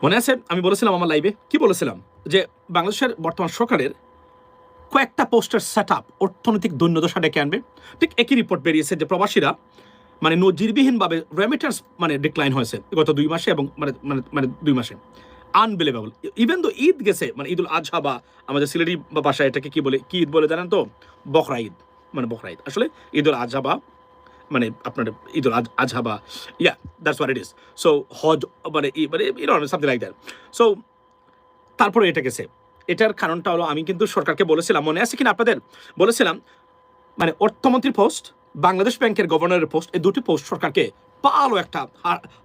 মনে আছে আমি বলেছিলাম আমার লাইভে কি বলেছিলাম যে বাংলাদেশের বর্তমান সরকারের কয়েকটা পোস্টের সেট আপ অর্থনৈতিক দৈন্যদশা ডেকে আনবে। ঠিক একই রিপোর্ট বেরিয়েছে যে প্রবাসীরা মানে নজিরবিহীনভাবে রেমিটেন্স মানে ডিক্লাইন হয়েছে গত 2 মাসে এবং মানে মানে মানে 2 মাসে আনবিলিভেবল। ইভেন তো ঈদ গেছে মানে ঈদুল আজহা বা আমাদের সিলেটি ভাষায় এটাকে কি বলে, কি ঈদ বলে জানেন তো? বকরা ঈদ, মানে বকরা ঈদ আসলে ঈদুল আজহা বা মানে আপনার ঈদুল আজহা বা ইয়া that's what it is. So Hajj মানে সামথিং লাইক দ্যাট। সো তারপরে এটা গেছে। এটার কারণটা হলো আমি কিন্তু সরকারকে বলেছিলাম, মনে আছে কিনা আপনাদের? বলেছিলাম মানে অর্থমন্ত্রীর পোস্ট, বাংলাদেশ ব্যাংকের গভর্নরের পোস্ট, এই দুটি পোস্ট সরকারকে ভালো একটা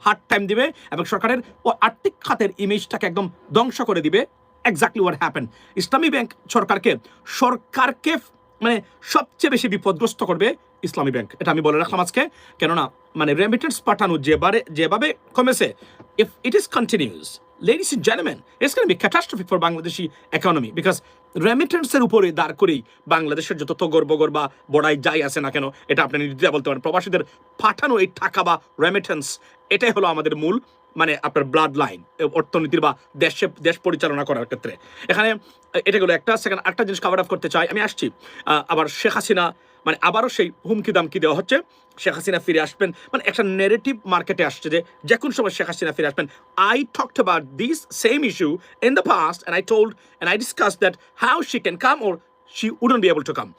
হার্ড টাইম দিবে এবং সরকারের আর্থিক খাতের ইমেজটাকে একদম ধ্বংস করে দিবে। Exactly what happen. Islami bank সরকারকে মানে সবচেয়ে বেশি বিপদগ্রস্ত করবে ইসলামী ব্যাংক, এটা আমি বলে রাখলাম আজকে। কেননা মানে রেমিটেন্স পাঠানো যেভাবে কমেছে, if it is continuous, ladies and gentlemen, it's going to be catastrophic for Bangladeshi economy because রেমিটেন্সের উপরে দাঁড় করেই বাংলাদেশের যত তগর বা বড়াই যাই আছে না কেন, এটা আপনি নির্দ্বিধায় বলতে পারেন প্রবাসীদের পাঠানো এই টাকা বা রেমিটেন্স, এটাই হলো আমাদের মূল মানে আপনার ব্লাড লাইন অর্থনীতির বা দেশ পরিচালনা করার ক্ষেত্রে। এখানে এটা গেলো একটা। সেকেন্ড একটা জিনিস কভার আপ করতে চাই, আমি আসছি আবার শেখ হাসিনা মানে আবারও সেই হুমকি দামকি দেওয়া হচ্ছে শেখ হাসিনা ফিরে আসবেন, মানে একটা নেগেটিভ মার্কেটে আসছে যে কোন সময় শেখ হাসিনা ফিরে আসবেন। I talked about this same issue in the past and I discussed that how she can come or she wouldn't be able to come.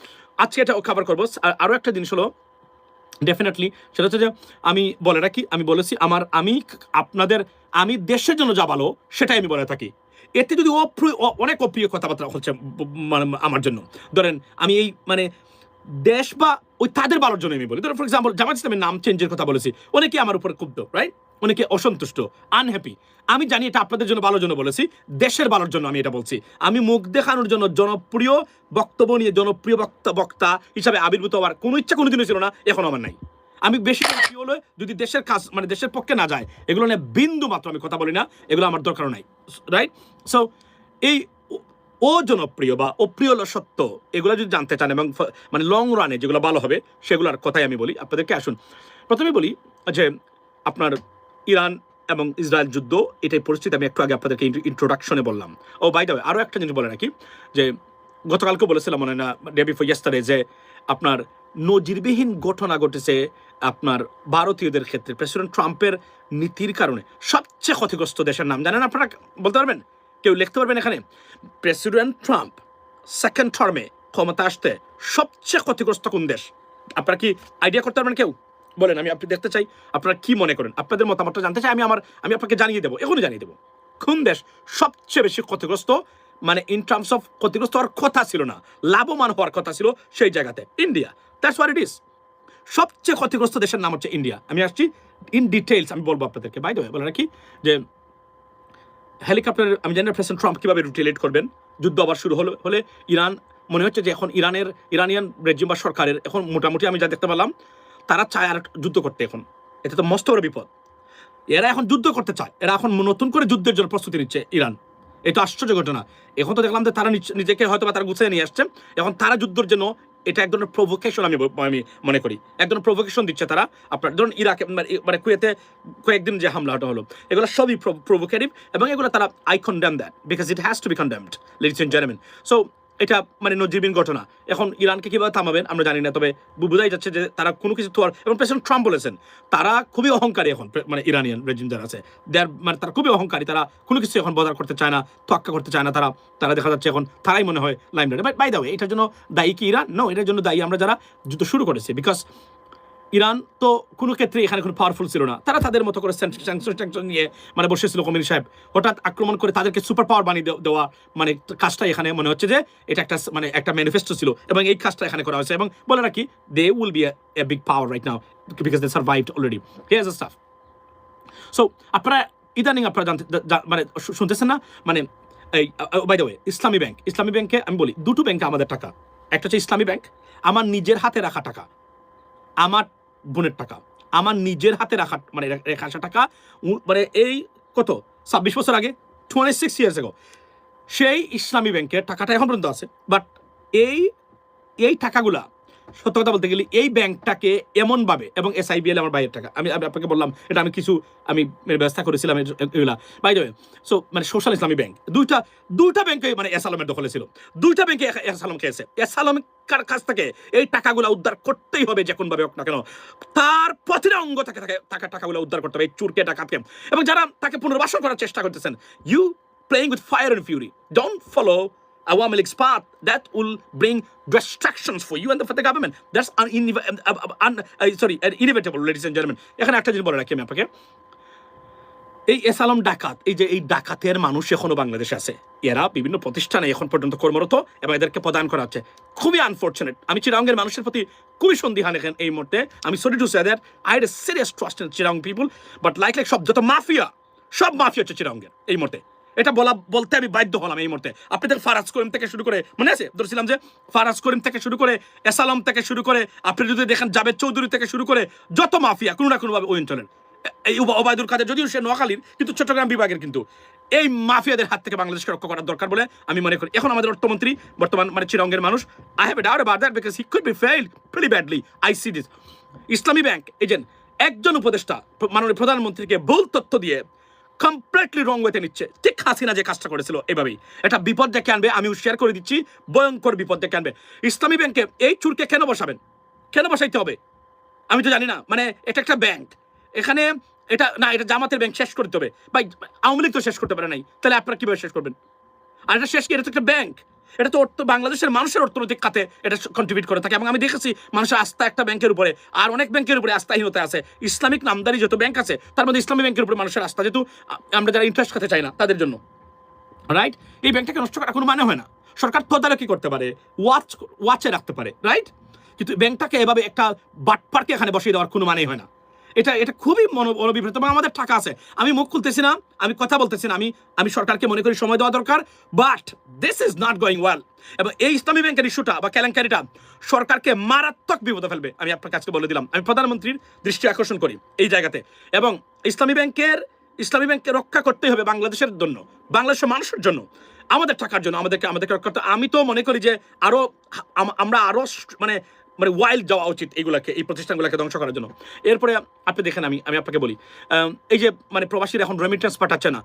আজকে এটা কভার করবো। আরও একটা জিনিস হলো ডেফিনেটলি সেটা হচ্ছে যে আমি বলে রাখি, আমি বলেছি আমি দেশের জন্য যা ভালো সেটাই আমি বলে থাকি। এতে যদি অনেক অপ্রিয় কথাবার্তা হচ্ছে মানে আমার জন্য, ধরেন আমি এই মানে দেশ বা ওই তাদের ভালোর জন্য আমি বলি। ধরো ফর এক্সাম্পল জামাত ইসলামের নাম চেঞ্জের কথা বলেছি, অনেকে আমার উপরে ক্ষুব্ধ, রাইট? অনেকে অসন্তুষ্ট, আনহ্যাপি। আমি জানি এটা আপনাদের জন্য ভালোর জন্য বলেছি, দেশের ভালোর জন্য আমি এটা বলছি। আমি মুখ দেখানোর জন্য জনপ্রিয় বক্তব্য নিয়ে জনপ্রিয় বক্তা হিসাবে আবির্ভূত হওয়ার কোনো ইচ্ছা কোনোদিনও ছিল না, এখন আমার নাই। আমি বেশি কি হলো যদি দেশের কাজ মানে দেশের পক্ষে না যায় এগুলো নিয়ে বিন্দু মাত্র আমি কথা বলি না, এগুলো আমার দরকারও নাই, রাইট? সো এই অজনপ্রিয় বা অপ্রিয় সত্য এগুলো যদি জানতে চান এবং মানে লং রানে যেগুলো ভালো হবে সেগুলোর কথাই আমি বলি আপনাদেরকে। আসুন প্রথমে বলি যে আপনার ইরান এবং ইসরায়েল যুদ্ধ, এটাই পরিস্থিতি আমি একটু আগে আপনাদেরকে ইন্ট্রোডাকশনে বললাম। ও বাই দ্য ওয়ে আরও একটা জিনিস বলে রাখি যে গতকালকে বলেছিলাম মনে না ডে বিফোর ইয়েস্টারডে যে আপনার নজিরবিহীন ঘটনা ঘটেছে আপনার ভারতীয়দের ক্ষেত্রে প্রেসিডেন্ট ট্রাম্পের নীতির কারণে। সবচেয়ে ক্ষতিগ্রস্ত দেশের নাম জানেন আপনারা? বলতে পারবেন? কেউ লিখতে পারবেন এখানে? প্রেসিডেন্ট ট্রাম্প সেকেন্ড টার্মে ক্ষমতা আসতে সবচেয়ে ক্ষতিগ্রস্ত কোন দেশ? আপনারা কি আইডিয়া করতে পারবেন কেউ? বলেন, আমি আপনি দেখতে চাই আপনারা কি মনে করেন, আপনাদের মতামতটা জানতে চাই। আমি আপনাকে জানিয়ে দেবো, এখনই জানিয়ে দেবো কোন দেশ সবচেয়ে বেশি ক্ষতিগ্রস্ত, মানে ইন টার্মস অফ ক্ষতিগ্রস্ত হওয়ার কথা ছিল না, লাভবান হওয়ার কথা ছিল সেই জায়গাতে। India, that's what it is. সবচেয়ে ক্ষতিগ্রস্ত দেশের নাম হচ্ছে ইন্ডিয়া। আমি আসছি ইন ডিটেইলস, আমি বলবো আপনাদেরকে। বাই দ্য ওয়ে বলে রাখি যে হেলিকপ্টার আমি জানি না প্রেসিডেন্ট ট্রাম্প কীভাবে রিটেলিয়েট করবেন। যুদ্ধ আবার শুরু হলে ইরান মনে হচ্ছে যে এখন ইরানিয়ান রেজিম বা সরকারের এখন মোটামুটি আমি যা দেখতে পেলাম তারা চায় আর যুদ্ধ করতে। এখন এটা তো মস্ত বড় বিপদ। এরা এখন যুদ্ধ করতে চায়, এরা এখন নতুন করে যুদ্ধের জন্য প্রস্তুতি নিচ্ছে ইরান। এটা আশ্চর্য ঘটনা। এখন তো দেখলাম যে তারা নিজেকে হয়তো বা তারা গুছিয়ে নিয়ে আসছে, এখন তারা যুদ্ধের জন্য এটা এক ধরনের প্রভোকেশন আমি মনে করি, এক ধরনের প্রভোকেশন দিচ্ছে তারা। আপনার ধরুন ইরাকে মানে কুয়েতে কয়েকদিন যে হামলাটা হলো এগুলো সবই প্রভোকেটিভ এবং এগুলো তারা I condemn that because it has to be condemned, ladies and gentleman. So এটা মানে নজিরবিহীন ঘটনা। এখন ইরানকে কীভাবে থামাবেন আমরা জানি না, তবে বোঝাই যাচ্ছে যে তারা কোনো কিছু তো আর, এবং প্রেসিডেন্ট ট্রাম্প বলেছেন তারা খুবই অহংকারী এখন, মানে ইরানিয়ান রেজিম যারা আছে মানে তারা খুবই অহংকারী, তারা কোনো কিছু এখন বদার করতে চায় না, তোয়াক্কা করতে চায় না। তারা দেখা যাচ্ছে এখন তারাই মনে হয় লাইমলাইটে। বাই দ্য ওয়ে এটার জন্য দায়ী কি ইরান? নো, এটার জন্য দায়ী আমরা যারা যুদ্ধ শুরু করেছি। বিকজ ইরান তো কোনো ক্ষেত্রে এখানে কোনো পাওয়ারফুল ছিল না, তারা তাদের মতো করে স্যাংশন নিয়ে মানে বসেছিল। কমিনি সাহেব হঠাৎ আক্রমণ করে তাদেরকে সুপার পাওয়ার বানিয়ে দেওয়া, মানে কাজটা এখানে মনে হচ্ছে যে এটা একটা মানে একটা ম্যানিফেস্টো ছিল এবং এই কাজটা এখানে করা হয়েছে। এবং বলে রাখি they will be a big power right now because they survived already. Here's the stuff. So আপনারা ইদানিং আপনারা মানে শুনতেছেন না, মানে এই বাই দ্য ওয়ে ইসলামী ব্যাংকে আমি বলি দুটো ব্যাংকে আমাদের টাকা, একটা হচ্ছে ইসলামী ব্যাংক, আমার নিজের হাতে রাখা টাকা, আমার বোনের টাকা, আমার নিজের হাতে রাখা মানে রেখা আসা টাকা, মানে এই কত 26 বছর আগে, 26 ইয়ার্স এগো সেই ইসলামী ব্যাংকের টাকাটা এখন পর্যন্ত আছে। বাট এই টাকাগুলা সত্য কথা বলতে গেলে এই ব্যাংকটাকে এমনভাবে, এবং SIBL আমার ভাইয়ের টাকা, আমি আপনাকে বললাম এটা আমি কিছু ব্যবস্থা করেছিলাম এগুলা বাই দ্য ওয়ে। সো মানে সোশ্যাল ইসলামী ব্যাংক দুইটা ব্যাংকে মানে এসালমের দখলে ছিল, দুইটা ব্যাংকে এসালম খেয়েছে। এসালমের কাছ থেকে এই টাকাগুলো উদ্ধার করতেই হবে যে কোনভাবে হোক না কেন, তার প্রতিটা অঙ্গ থেকে টাকাগুলো উদ্ধার করতে হবে এই চুরকে ডাকাতকে। এবং যারা তাকে পুনর্বাসন করার চেষ্টা করতেছেন, you playing with fire and fury, don't follow Awami League's path that will bring distractions for you and for the government. That's inevitable, ladies and gentlemen. এখানে একটা জিনিস বলে রাখি আমি আপনাকে, এই এসালম ডাকাত, এই যে এই ডাকাতের মানুষ এখনো বাংলাদেশে আছে, এরা বিভিন্ন প্রতিষ্ঠানে এখন পর্যন্ত কর্মরত এবং এদেরকে প্রদান করা হচ্ছে। খুবই আনফর্চুনেট। আমি চিরাঙ্গের মানুষের প্রতি খুবই সন্দিহান এখন এই মুহূর্তে। আমি sorry to say that I had a serious trust in Chirang people, but like সব যত মাফিয়া, সব মাফিয়া হচ্ছে চিরাঙ্গের এই মুহূর্তে। এটা বলতে আমি বাধ্য হলাম এই মুহূর্তে। আপনাদের ফারাজ করিম থেকে শুরু করে, মনে আছে ধরছিলাম যে ফারাজ করিম থেকে শুরু করে, এসালম থেকে শুরু করে, আপনি যদি দেখেন জাভেদ চৌধুরী থেকে শুরু করে যত মাফিয়া কোনো না কোনোভাবে ওই অঞ্চলের, এই ওবায়দুল কাদের, যদিও সে নোয়াখালীর কিন্তু চট্টগ্রাম বিভাগের, কিন্তু এই মাফিয়াদের হাত থেকে বাংলাদেশকে রক্ষা করার দরকার বলে আমি মনে করি। এখন আমাদের অর্থমন্ত্রী বর্তমান মানে চিরঙ্গের মানুষ, I have a doubt about that because he could be failed pretty badly. I C this. Islami bank agent একজন উপদেষ্টা মাননীয় প্রধানমন্ত্রীকে ভুল তথ্য দিয়ে কমপ্লিটলি রং ওয়েতে নিচ্ছে। ঠিক হাসিনা যে কাজটা করেছিল এভাবেই এটা বিপদ ডেকে আনবে। আমি শেয়ার করে দিচ্ছি, ভয়ঙ্কর বিপদ ডেকে আনবে। ইসলামী ব্যাংকে এই চুরকে কেন বসাবেন, কেন বসাইতে হবে আমি তো জানি না। মানে এটা একটা ব্যাংক, এখানে এটা না, এটা জামাতের ব্যাংক, শেষ করতে হবে ভাই। আওয়ামী লীগ তো শেষ করতে পারে নাই, তাহলে আপনারা কিভাবে শেষ করবেন? আর এটা শেষ কি? এটা তো একটা ব্যাংক, এটা তো বাংলাদেশের মানুষের অর্থনৈতিক খাতে এটা কন্ট্রিবিউট করে থাকে। এবং আমি দেখেছি মানুষের আস্থা একটা ব্যাংকের উপরে আর অনেক ব্যাংকের উপরে আস্থাহীনতা আছে। ইসলামিক নামদারি যত ব্যাংক আছে তার মধ্যে ইসলামী ব্যাংকের উপরে মানুষের আস্থা, যেহেতু আমরা যারা ইন্টারেস্ট খাতে চাই না তাদের জন্য, রাইট? এই ব্যাংকটাকে নষ্ট করা কোনো মানে হয় না। সরকার তদারকি করতে পারে, ওয়াচে রাখতে পারে, রাইট? কিন্তু ব্যাংকটাকে এভাবে একটা বাটপারকে এখানে বসিয়ে দেওয়ার কোনো মানেই হয় না। এটা খুবই মনোবিভ্রান্ত। এবং আমাদের টাকা আছে, আমি মুখ খুলতেছি না, আমি কথা বলতেছি না, আমি সরকারকে মনে করি সময় দেওয়া দরকার, but this is not going well. এবং এই ইসলামী ব্যাংকের ইস্যুটা বা কেলেঙ্কারিটা সরকারকে মারাত্মক বিপদে ফেলবে। আমি আপনার কাছে বলে দিলাম, আমি প্রধানমন্ত্রীর দৃষ্টি আকর্ষণ করি এই জায়গাতে। এবং ইসলামী ব্যাংককে রক্ষা করতেই হবে বাংলাদেশের জন্য, বাংলাদেশের মানুষের জন্য, আমাদের টাকার জন্য আমাদেরকে রক্ষা করতে। আমি তো মনে করি যে আমরা আরো মানে ওয়াইল্ড যাওয়া উচিত এইগুলাকে, এই প্রতিষ্ঠানগুলোকে ধ্বংস করার জন্য। এরপরে আপনি দেখেন, আমি আপনাকে বলি, এই যে মানে প্রবাসীরা এখন রেমিটেন্স পাঠাচ্ছে না,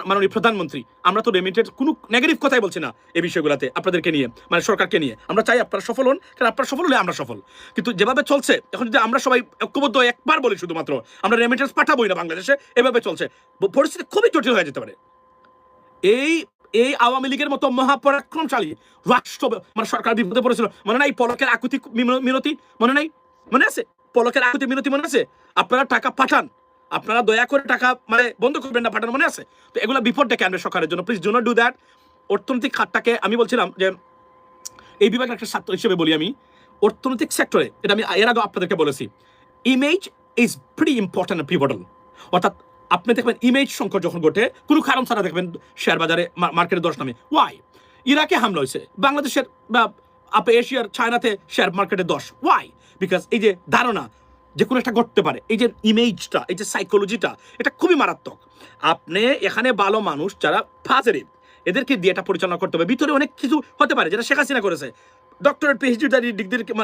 মাননীয় প্রধানমন্ত্রী, আমরা তো রেমিটেন্স কোনো নেগেটিভ কথাই বলছি না এই বিষয়গুলোতে, আপনাদেরকে নিয়ে মানে সরকারকে নিয়ে। আমরা চাই আপনারা সফল হন, কারণ আপনারা সফল হলে আমরা সফল। কিন্তু যেভাবে চলছে এখন, যদি আমরা সবাই ঐক্যবদ্ধ একবার বলি শুধুমাত্র আমরা রেমিটেন্স পাঠাবোই না বাংলাদেশে, এভাবে চলছে, পরিস্থিতি খুবই জটিল হয়ে যেতে পারে। এই আওয়ামী লীগের মতো মহাপরাক্রমশালী রাষ্ট্র মানে সরকার বিপদে পড়েছিল, মনে নাই? পলকের আকুতি মিনতি মনে নাই? মনে আছে পলকের আকুতি মিনতি? মনে আছে? আপনারা টাকা পাঠান, আপনারা দয়া করে টাকা মানে বন্ধ করবেন না পাঠানো, মনে আছে? তো এগুলো বিপদ ডেকে আনবে সরকারের জন্য। Please do not do that. অর্থনৈতিক খাতটাকে আমি বলছিলাম যে এই বিভাগের একটা ছাত্র হিসেবে বলি, আমি অর্থনৈতিক সেক্টরে, এটা আমি এর আগে আপনাদেরকে বলেছি, image is pretty important and pivotal. অর্থাৎ আপনি দেখবেন ইমেজ সংকট যখন ঘটে, কোনো কারণ ছাড়া দেখবেন শেয়ার বাজারে মার্কেটে দশ নামে। ওয়াই? ইরাকে হামলা হয়েছে, বাংলাদেশের বা এশিয়ার চায়নাতে শেয়ার মার্কেটে 10। ওয়াই? বিকজ এই যে ধারণা যে কোনো একটা ঘটতে পারে, এই যে ইমেজটা, এই যে সাইকোলজিটা, এটা খুবই মারাত্মক। আপনি এখানে ভালো মানুষ যারা ফাজেরিব, এদেরকে দিয়ে এটা পরিচালনা করতে হবে। ভিতরে অনেক কিছু হতে পারে যেটা শেখ হাসিনা করেছে, ডক্টরেট পিএইচডি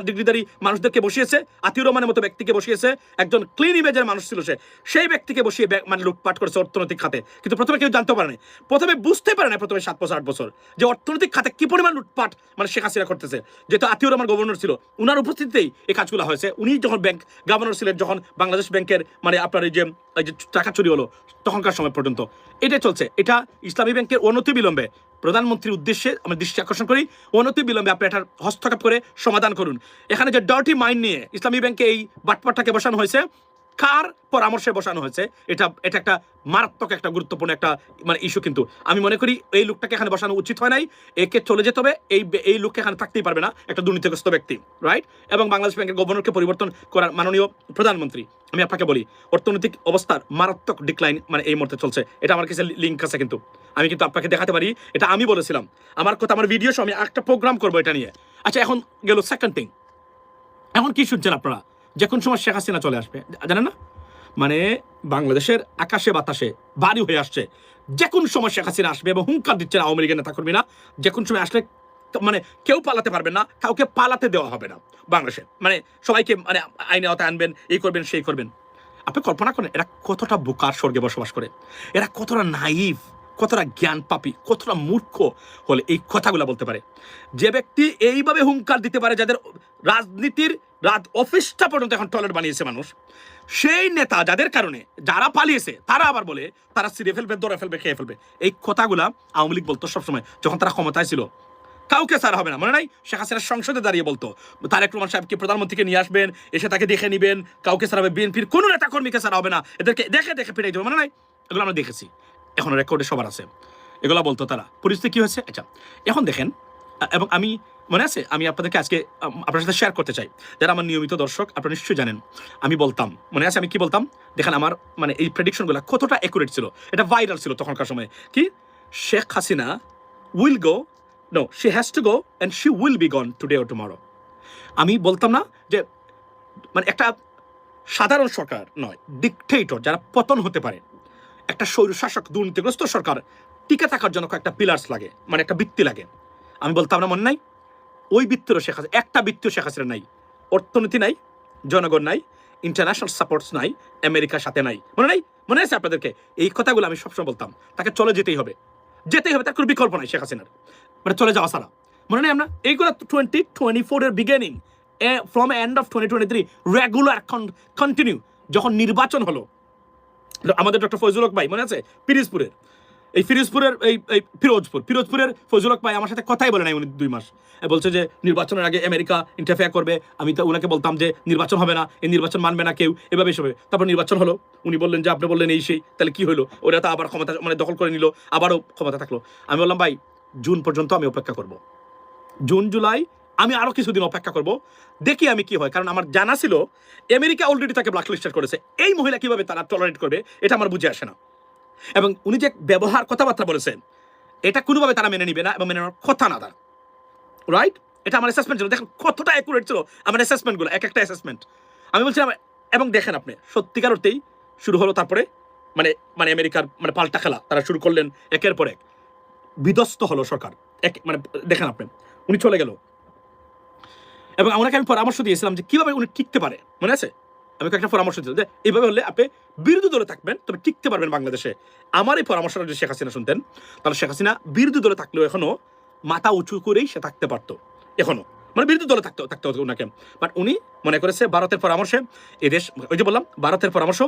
ডিগ্রিধারী মানুষদেরকে বসিয়েছে, আতিউর রহমানের মতো ব্যক্তিকে বসিয়েছে, একজন ক্লিন ইমেজের মানুষ ছিল সে, সেই ব্যক্তিকে বসিয়ে মানে লুটপাট করেছে অর্থনৈতিক খাতে। কিন্তু প্রথমে কেউ জানতে পারে না, প্রথমে বুঝতে পারে না, প্রথমে 7 বছর 8 বছর যে অর্থনৈতিক খাতে কি পরিমাণ লুটপাট মানে শেখ হাসিনা করতেছে। যেহেতু আতিউর রহমান গভর্নর ছিল, উনার উপস্থিতিতেই এই কাজগুলো হয়েছে। উনি যখন ব্যাংক গভর্নর ছিলেন, যখন বাংলাদেশ ব্যাংকের মানে আপনার এই যে টাকা চুরি হলো, তখনকার সময় পর্যন্ত এটাই চলছে। এটা ইসলামী ব্যাংকের অনতি বিলম্বে প্রধানমন্ত্রীর উদ্দেশ্যে আমি দৃষ্টি আকর্ষণ করি, অনতি বিলম্বে আপনি এটার হস্তক্ষেপ করে সমাধান করুন। এখানে যে ডার্টি মাইন্ড নিয়ে ইসলামী ব্যাংকে এই বাটপাটটাকে বসানো হয়েছে, কার পরামর্শে বসানো হয়েছে, এটা একটা মারাত্মক একটা গুরুত্বপূর্ণ একটা মানে ইস্যু। কিন্তু আমি মনে করি এই লোকটাকে এখানে বসানো উচিত হয় নাই, একে চলে যেতে হবে। এই লোককে এখানে থাকতেই পারবে না, একটা দুর্নীতিগ্রস্ত ব্যক্তি, রাইট? এবং বাংলাদেশ ব্যাংকের গভর্নরকে পরিবর্তন করার মাননীয় প্রধানমন্ত্রী, আমি আপনাকে বলি অর্থনৈতিক অবস্থার মারাত্মক ডিক্লাইন মানে এই মুহূর্তে চলছে। এটা আমার কাছে লিঙ্ক আছে, কিন্তু আমি কিন্তু আপনাকে দেখাতে পারি, এটা আমি বলেছিলাম, আমার কথা, আমার ভিডিও সহ আমি একটা প্রোগ্রাম করবো এটা নিয়ে। আচ্ছা, এখন গেল সেকেন্ড থিং, এখন কি শুনছেন আপনারা? যে কোন সময় শেখ হাসিনা চলে আসবে জানেন না? মানে বাংলাদেশের আকাশে বাতাসে বাড়ি হয়ে আসছে, যে কোন সময় শেখ হাসিনা আসবে এবং হুঙ্কার দিচ্ছেন আওয়ামী লীগের নেতাকর্মীরা, যে কোন সময় আসলে মানে কেউ পালাতে পারবেন না, কাউকে পালাতে দেওয়া হবে না বাংলাদেশে, মানে সবাইকে মানে আইনে আওতায় আনবেন, এই করবেন সেই করবেন। আপনি কল্পনা করেন এরা কতটা বোকার স্বর্গে বসবাস করে, এরা কতটা নাইভ, কতটা জ্ঞান পাপী, কতটা মূর্খ হলে এই কথাগুলো বলতে পারে। যে ব্যক্তি এইভাবে হুঙ্কার দিতে পারে, যাদের রাজনীতির অফিসটা পর্যন্ত এখন টয়লেট বানিয়েছে মানুষ, সেই নেতা যাদের কারণে যারা পালিয়েছে তারা আবার বলে তারা ছিঁড়ে ফেলবে, ধরে ফেলবে, খেয়ে ফেলবে। এই কথাগুলা আওয়ামী লীগ বলতো সবসময় যখন তারা ক্ষমতায় ছিল। কাউকে ছাড়া হবে না, মনে নাই শেখ হাসিনা সংসদে দাঁড়িয়ে বলতো তারেক রহমান সাহেবকে প্রধানমন্ত্রীকে নিয়ে আসবেন, এসে তাকে দেখে নিবেন, কাউকে ছাড়া হবে, বিএনপির কোনো নেতা কর্মীকে ছাড়া হবে না, এদেরকে দেখে দেখে ফিরে যাবে, মনে নাই? এগুলো আমরা দেখেছি, এখন রেকর্ডে সবার আছে, এগুলো বলতো তারা। পরিস্থিতি কি হয়েছে আচ্ছা এখন দেখেন। এবং আমি মনে আছে আমি আপনাদেরকে আজকে আপনার সাথে শেয়ার করতে চাই, যারা আমার নিয়মিত দর্শক আপনারা নিশ্চয়ই জানেন আমি বলতাম, মনে আছে আমি কি বলতাম? দেখেন আমার মানে এই প্রেডিকশনগুলো কতটা অ্যাকুরেট ছিল, এটা ভাইরাল ছিল তখনকার সময়। কি Sheikh Hasina will go, no she has to go and she will be gone today or tomorrow. আমি বলতাম না যে মানে একটা সাধারণ সরকার নয়, ডিকটেটর যারা পতন হতে পারে, একটা স্বৈরশাসক দুর্নীতিগ্রস্ত সরকার টিকে থাকার জন্য একটা পিলার্স লাগে, মানে একটা ভিত্তি লাগে। আমি বলতাম না, মনে নাই? ওই বৃত্তিরও শেখ হাসিনা, একটা বৃত্তিও শেখ হাসিনা নাই, অর্থনীতি নাই, জনগণ নাই, ইন্টারন্যাশনাল সাপোর্টস নাই, আমেরিকার সাথে নাই, মনে নাই? মনে আছে আপনাদেরকে? এই কথাগুলো আমি সবসময় বলতাম, তাকে চলে যেতেই হবে, যেতেই হবে, তার কোনো বিকল্প নাই শেখ হাসিনার, মানে চলে যাওয়া ছাড়া। মনে নেই আমরা এইগুলো 2024 এর beginning, from end of 2023 regular continue. যখন নির্বাচন হলো আমাদের ডক্টর ফয়জুল হক ভাই, মনে আছে পিরিজপুরের, এই ফিরোজপুরের এই ফিরোজপুরের ফয়জুল হক ভাই আমার সাথে কথাই বলে নাই উনি 2 মাস। বলছে যে নির্বাচনের আগে আমেরিকা ইন্টারফেয়ার করবে। আমি তো ওনাকে বলতাম যে নির্বাচন হবে না, এই নির্বাচন মানবে না কেউ, এভাবে এসবে। তারপর নির্বাচন হলো, উনি বললেন যে আপনি বললেন এই সেই, তাহলে কি হলো? ওরা তো আবার ক্ষমতা মানে দখল করে নিল, আবারও ক্ষমতা থাকলো। আমি বললাম ভাই জুন পর্যন্ত আমি অপেক্ষা করব, জুন জুলাই আমি আরো কিছুদিন অপেক্ষা করব, দেখি আমি কি হয়। কারণ আমার জানা ছিল আমেরিকা অলরেডি তাকে ব্ল্যাকলিস্টেড করেছে, এই মহিলা কিভাবে তারা টলারেট করবে এটা আমার বুঝে আসে না। এবং উনি যে ব্যবহার কথাবার্তা বলেছেন এটা কোনোভাবে তারা মেনে নিবে না, এবং মেনে নেওয়ার কথা না তার, রাইট? এটা আমার অ্যাসেসমেন্ট ছিল, দেখেন কতটা অ্যাকুরেট ছিল আমার অ্যাসেসমেন্টগুলো, এক একটা অ্যাসেসমেন্ট আমি বলছিলাম। এবং দেখেন আপনি সত্যিকার অর্থেই শুরু হলো, তারপরে মানে মানে আমেরিকার মানে পাল্টা খেলা তারা শুরু করলেন, একের পর এক বিধ্বস্ত হলো সরকার, এক মানে দেখেন আপনি উনি চলে গেল। এবং ওনাকে আমি পরামর্শ দিয়েছিলাম যে কিভাবে উনি টিকতে পারে, মনে আছে? আমি একটা পরামর্শ দিয়েছিলাম যে এইভাবে হলে আপনি বিরোধী দলে থাকবেন, তবে টিকতে পারবেন বাংলাদেশে। আমার এই পরামর্শটা যদি শেখ হাসিনা শুনতেন, তাহলে শেখ হাসিনা বিরোধী দলে থাকলেও এখনো মাথা উঁচু করেই সে থাকতে পারতো, এখনো মানে বিরোধী দলে থাকতে হতো ওনাকে। বাট উনি মনে করেছে ভারতের পরামর্শে এদেশ, ওই যে বললাম ভারতের পরামর্শ,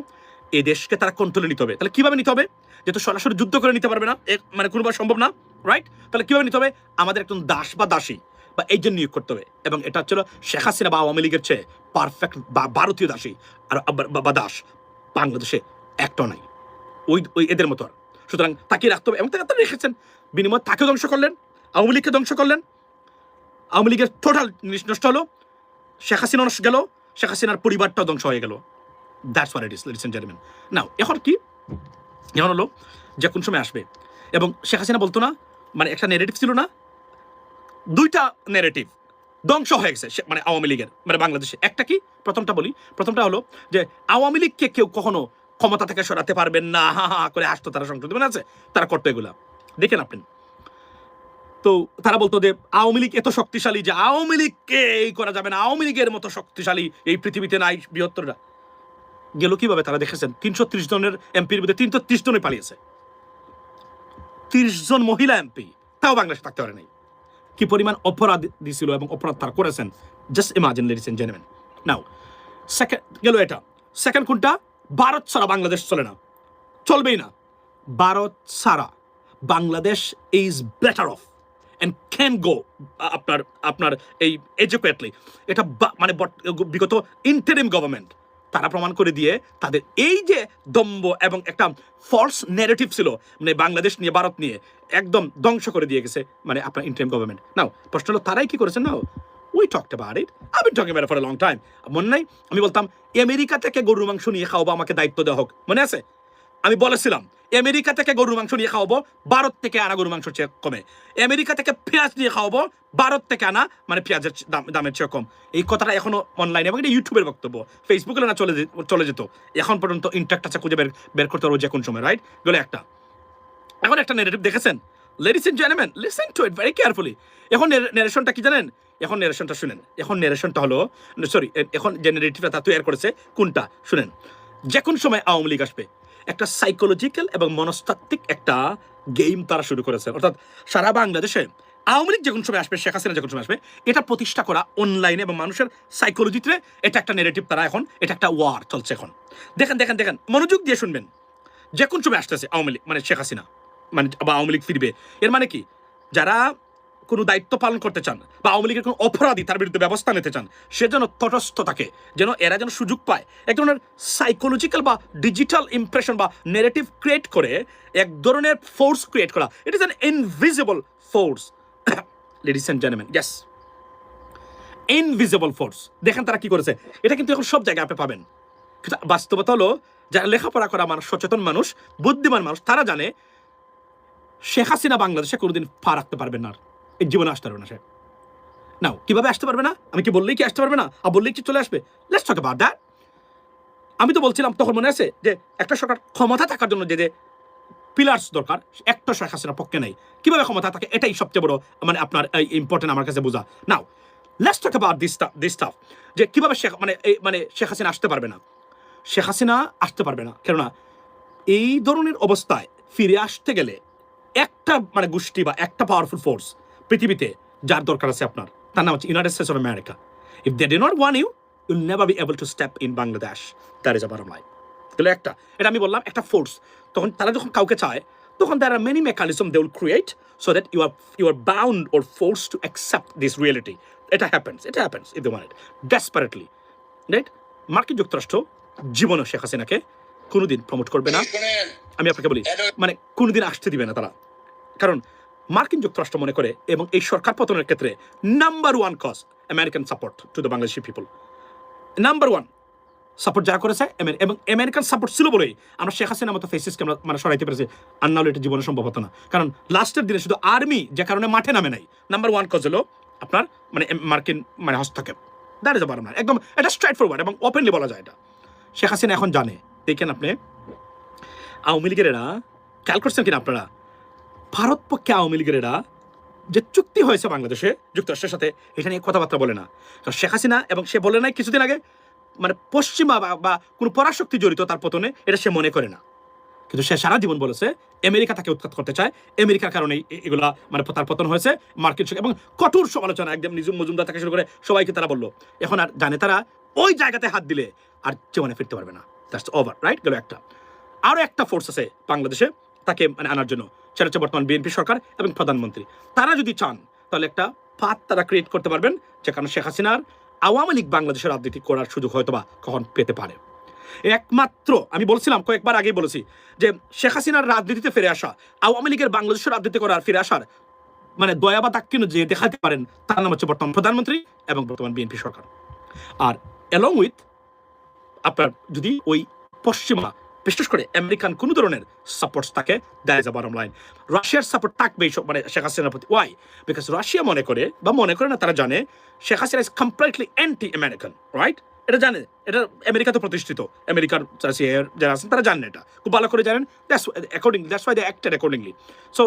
এই দেশকে তারা কন্ট্রোলে নিতে হবে। তাহলে কিভাবে নিতে হবে? যেহেতু সরাসরি যুদ্ধ করে নিতে পারবে না, মানে কোনোভাবে সম্ভব না, রাইট? তাহলে কিভাবে নিতে হবে? আমাদের একজন দাস বা দাসী বা এই জন্য নিয়োগ করতে হবে। এবং এটা হচ্ছিল শেখ হাসিনা বা আওয়ামী লীগের চেয়ে পারফেক্ট বা ভারতীয় দাসী আর বা দাস বাংলাদেশে একটাও নাই, ওই এদের মতো। সুতরাং তাকে রাখতে হবে, এবং তাকে রেখেছেন। বিনিময় তাকে ধ্বংস করলেন, আওয়ামী লীগকে ধ্বংস করলেন, আওয়ামী লীগের টোটাল নষ্ট হলো, শেখ হাসিনা নষ্ট গেল, শেখ হাসিনার পরিবারটাও ধ্বংস হয়ে গেল। That's what it is, ladies and gentleman. Now এখন কি, এখন হলো যে কোন সময় আসবে। এবং শেখ হাসিনা বলতো না, মানে একটা নেগেটিভ ছিল না, 2টা নেগেটিভ ধ্বংস হয়ে গেছে মানে আওয়ামী লীগের, মানে বাংলাদেশে। একটা কি, প্রথমটা বলি, প্রথমটা হলো যে আওয়ামী লীগকে কেউ কখনো ক্ষমতা থেকে সরাতে পারবেন না, হা হা করে আসতো তারা সংসদে, মনে আছে? তারা করতো এগুলা, দেখেন আপনি। তো তারা বলতো যে আওয়ামী লীগ এত শক্তিশালী যে আওয়ামী লীগকে এই করা যাবে না, আওয়ামী লীগের মতো শক্তিশালী এই পৃথিবীতে নাই বৃহত্তররা। গেল কিভাবে? তারা দেখেছেন 330 জনের এমপির মধ্যে 330 জনই পালিয়েছে, 30 জন মহিলা এমপি, তাও বাংলাদেশে থাকতে পারে নাই। কি পরিমাণ অপরাধ দিছিল এবং অপরাধ তারা করেছেন, just imagine, ladies and gentleman. Now second গেল এটা। সেকেন্ড কোনটা? ভারত ছাড়া বাংলাদেশ চলে না, চলবেই না। ভারত ছাড়া Bangladesh is better of and can go আপনার এই এডুকেটলি। এটা মানে বিগত ইন্টারিম গভর্নমেন্ট তারা প্রমাণ করে দিয়ে তাদের এই যে দম্ভ এবং একটা ফলস ন্যারেটিভ ছিল মানে বাংলাদেশ নিয়ে, ভারত নিয়ে, একদম ধ্বংস করে দিয়ে গেছে মানে আপনার ইন্টারিম গভর্নমেন্ট। নাও প্রশ্ন হলো তারাই কি করেছেন? Now we talked about it, I been talking about it for a long time. মনে নাই আমি বলতাম আমেরিকা থেকে গরুর মাংস নিয়ে খাওয়াবো, আমাকে দায়িত্ব দেওয়া হোক, মনে আছে? আমি বলেছিলাম আমেরিকা থেকে গরুর মাংস নিয়ে খাওয়াবো, ভারত থেকে আনা গরুর মাংস চেয়ে কমে। আমেরিকা থেকে পেঁয়াজ নিয়ে খাওয়াবো, ভারত থেকে আনা মানে পেঁয়াজের দামের চেয়ে কম। এই কথাটা এখনো অনলাইনে এবং এটা ইউটিউবের বক্তব্য, ফেসবুকে না চলে যেত। এখন পর্যন্ত ইন্টাক্ট আছে, খুঁজে বের করতে পারবো যে কোন সময়, রাইট? গেলে একটা। এখন একটা নেগেটিভ দেখেছেন, ladies and gentleman, listen to it very carefully. এখন নারেশনটা কি জানেন? এখন নারেশনটা শুনেন। এখন নারেশনটা হলো, সরি, এখন যে নারেটিভটা তা তৈরি করেছে কোনটা শুনেন। যে কোন সময় আওয়ামী লীগ আসবে, একটা সাইকোলজিক্যাল এবং মনস্তাত্ত্বিক একটা গেম তারা শুরু করেছে। অর্থাৎ সারা বাংলাদেশে আওয়ামী লীগ যে কোন সময় আসবে, শেখ হাসিনা যে কোন সময় আসবে, এটা প্রতিষ্ঠা করা অনলাইনে এবং মানুষের সাইকোলজিতে এটা একটা নেগেটিভ। তারা এখন এটা একটা ওয়ার চলছে এখন। দেখেন দেখেন দেখেন, মনোযোগ দিয়ে শুনবেন। যে কোন সময় আসতেছে আওয়ামী লীগ মানে শেখ হাসিনা, মানে বা আওয়ামী লীগ ফিরবে, এর মানে কি? যারা কোনো দায়িত্ব পালন করতে চান বা আওয়ামী লীগের কোনো অপরাধী তার বিরুদ্ধে ব্যবস্থা নিতে চান, সে যেন তটস্থ থাকে, যেন এরা যেন সুযোগ পায় এক ধরনের সাইকোলজিক্যাল বা ডিজিটাল ইমপ্রেশন বা নেগেটিভ ক্রিয়েট করে, এক ধরনের ফোর্স ক্রিয়েট করা। It is an invisible force, ladies and gentleman, yes, invisible force. দেখেন তারা কি করেছে। এটা কিন্তু এখন সব জায়গায় আপনি পাবেন। কিন্তু বাস্তবতা হলো, যারা লেখাপড়া করা মানুষ, সচেতন মানুষ, বুদ্ধিমান মানুষ, তারা জানে শেখ হাসিনা বাংলাদেশে কোনোদিন পা রাখতে পারবেন না, এই জীবনে আসতে পারবে না সে। নাও কিভাবে আসতে পারবে না? আমি কি বললেই কি আসতে পারবে না? আর বললেই কি চলে আসবে? Let's talk about that. আমি তো বলছিলাম তখন, মনে আছে যে একটা সরকার ক্ষমতা থাকার জন্য যে যে পিলার্স দরকার, একটা শেখ হাসিনার পক্ষে নেই। কিভাবে ক্ষমতা থাকে, এটাই সবচেয়ে বড় মানে আপনার ইম্পর্টেন্ট আমার কাছে বোঝা। Now let's talk about this staff, যে কিভাবে শেখ মানে শেখ হাসিনা আসতে পারবে না। শেখ হাসিনা আসতে পারবে না কেননা এই ধরনের অবস্থায় ফিরে আসতে গেলে একটা মানে গোষ্ঠী বা একটা পাওয়ারফুল ফোর্স পৃথিবীতে যার দরকার আছে আপনার, তার নাম হচ্ছে United States of America. If they do not want you, you'll never be able to step in Bangladesh. That is a bottom line. তাহলে একটা, এটা আমি বললাম একটা ফোর্স। তখন তারা যখন কাউকে চায়, তখন there are many mechanisms they will create so that you are bound or forced to accept this reality. It happens if they want it desperately, right? মার্কিন যুক্তরাষ্ট্র জীবনে শেখ হাসিনাকে কোনোদিন প্রমোট করবে না। আমি আপনাকে বলি, মানে কোনোদিন আসতে দিবে না তারা। কারণ মার্কিন যুক্তরাষ্ট্র মনে করে, এবং এই সরকার পতনের ক্ষেত্রে number one cause American support to the Bangladeshi people. Number one support যারা করেছে, এবং আমেরিকান সাপোর্ট ছিল বলেই আমরা শেখ হাসিনার মতো ফেসিসকে আমরা মানে সরাইতে পেরেছি। আর নাহলে এটা জীবনে সম্ভব হতো না। কারণ লাস্টের দিনে শুধু আর্মি যে কারণে মাঠে নামে নাই, নাম্বার ওয়ান কজ হলো আপনার মানে মার্কিন মানে হস্তক্ষেপ। That is a bottom line. একদম এটা স্ট্রেট ফরওয়ার্ড এবং ওপেনলি বলা যায় এটা। শেখ হাসিনা এখন জানে। দেখেন আপনি আওয়ামী লীগের এরা খেয়াল করছেন কিনা আপনারা, ভারত পক্ষে আওয়ামী লীগের এরা যে চুক্তি হয়েছে বাংলাদেশে যুক্তরাষ্ট্রের সাথে, এটা নিয়ে কথাবার্তা বলে না। কারণ শেখ হাসিনা, এবং সে বলে নাই কিছুদিন আগে, মানে পশ্চিমা বা কোনো পরাশক্তি জড়িত তার পতনে, এটা সে মনে করে না। কিন্তু সে সারা জীবন বলেছে আমেরিকা তাকে উৎখাত করতে চায়, আমেরিকার কারণে এগুলা মানে তার পতন হয়েছে। মার্কিন এবং কঠোর সমালোচনা একদম নিজুম মজুমদার থেকে শুরু করে সবাইকে তারা বললো। এখন আর জানে তারা ওই জায়গাতে হাত দিলে আর জীবনে ফিরতে পারবে না। That's over, right? গেল একটা। আরও একটা ফোর্স আছে বাংলাদেশে তাকে মানে আনার জন্য, সেটা হচ্ছে বর্তমান বিএনপি সরকার এবং প্রধানমন্ত্রী। তারা যদি চান তাহলে একটা পাথ তারা ক্রিয়েট করতে পারবেন, যে কারণে শেখ হাসিনার আওয়ামী লীগ বাংলাদেশের রাজনীতি করার সুযোগ হয়তো বা কখন পেতে পারে। একমাত্র আমি বলছিলাম, কয়েকবার আগেই বলেছি, যে শেখ হাসিনার রাজনীতিতে ফিরে আসা, আওয়ামী লীগের বাংলাদেশের রাজনীতি করার ফিরে আসার মানে দয়া বা দাক্ষিণ্য যে দেখাতে পারেন, তার নাম হচ্ছে বর্তমান প্রধানমন্ত্রী এবং বর্তমান বিএনপি সরকার। আর অ্যালং উইথ আপনার যদি ওই পশ্চিমা, বিশেষ করে আমেরিকান কোনো ধরনের সাপোর্ট থাকে, that is a bottom line. রাশিয়ার সাপোর্ট থাকবে মানে শেখ হাসিনার প্রতি। ওয়াই? বিকজ রাশিয়া মনে করে, বা মনে করে না, তারা জানে Sheikh Hasina is completely anti American, right? এটা জানে, এটা আমেরিকাতে প্রতিষ্ঠিত আমেরিকার যারা আছেন তারা জানেন, এটা খুব ভালো করে জানেন। That's why they acted accordingly. So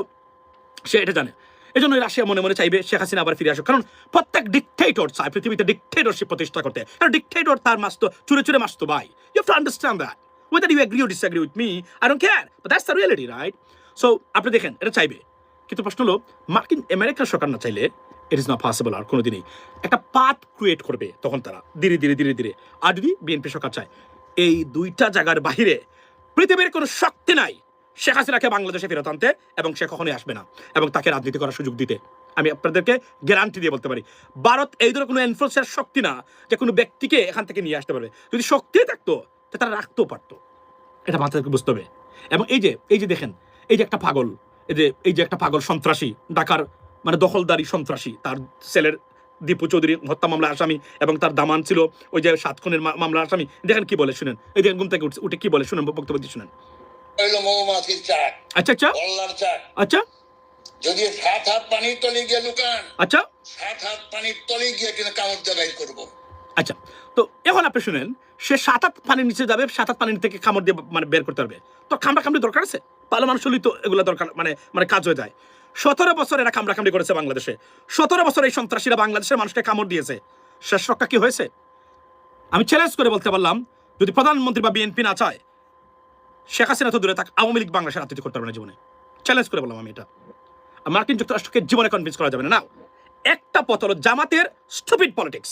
সে এটা জানে। এই জন্য রাশিয়া মনে মনে চাইবে শেখ হাসিনা আবার ফিরে আসুক। কারণ প্রত্যেক ডিকটেটর চায় পৃথিবীতে ডিকটেটরশিপ প্রতিষ্ঠা করতে। কারণ ডিকটেটর তার মাস্তো চুরে চুরে মাস্তো ভাই। You have to understand that. Whether you agree or disagree with me, I don't care. But that's the reality, right? So আপনি দেখেন এটা চাইবে। কিন্তু প্রশ্ন হলো, মার্কিন আমেরিকার সরকার না চাইলে ইট ইজ নট পসিবল। আর কোনোদিনই একটা পাথ ক্রিয়েট করবে তখন তারা ধীরে ধীরে ধীরে ধীরে। আর যদি বিএনপি সরকার চায়, এই দুইটা জায়গার বাহিরে পৃথিবীর কোনো শক্তি নাই শেখ হাসিনাকে বাংলাদেশে ফেরত আনতে, এবং সে কখনোই আসবে না, এবং তাকে রাজনীতি করার সুযোগ দিতে। আমি আপনাদেরকে গ্যারান্টি দিয়ে বলতে পারি, ভারত এই ধরনের কোনো ইনফ্লুয়েন্সের শক্তি না যে কোনো ব্যক্তিকে এখান থেকে নিয়ে আসতে পারবে। যদি শক্তি থাকতো তারা রাখতেও পারতো। এটা মাথায় বুঝতে হবে। এবং এই যে দেখেন, এই যে একটা পাগল, এই যে একটা পাগল সন্ত্রাসী, ঢাকার মানে দখলদারি সন্ত্রাসী, তার ছেলের দীপু চৌধুরী হত্যা মামলা আসামি, এবং তার দামান ছিল ওই যে 7 খুনের মামলার আসামি। দেখেন কি বলে, শুনেন। এই দেখেন ঘুম থেকে উঠে কি বলে, শুনেন, বক্তব্য দিয়ে শুনেন। আচ্ছা আচ্ছা আচ্ছা, যদি 7 হাত পানির তলে গিয়ে লুকান, আচ্ছা 7 হাত পানির তলে গিয়ে কিন্তু কামড় দিয়ে বাইর করবো। আচ্ছা, তো এখন আপনি শুনেন, সে 7 হাত পানির নিচে যাবে, 7 হাত পানির থেকে কামড় দিয়ে মানে বের করতে পারবে। তো কামড়ি দরকার আছে? ভালো মানুষ হলেই তো এগুলো দরকার, মানে কাজ হয়ে যায়। 17 বছর এরা কামড়াকামড়ি করেছে বাংলাদেশে, 17 বছর এই সন্ত্রাসীরা বাংলাদেশের মানুষকে কামড় দিয়েছে। শেষ রক্ষা কি হয়েছে? আমি চ্যালেঞ্জ করে বলতে পারলাম, যদি প্রধানমন্ত্রী বা বিএনপি না চায়, শেখ হাসিনা তো দূরে থাক, আওয়ামী লীগ বাংলাদেশের রাজনীতি করতে পারবে না জীবনে। চ্যালেঞ্জ করে বললাম আমি এটা। মার্কিন যুক্তরাষ্ট্রকে জীবনে কনভিন্স করা যাবে না। একটা পথ হলো জামাতের স্টুপিড পলিটিক্স,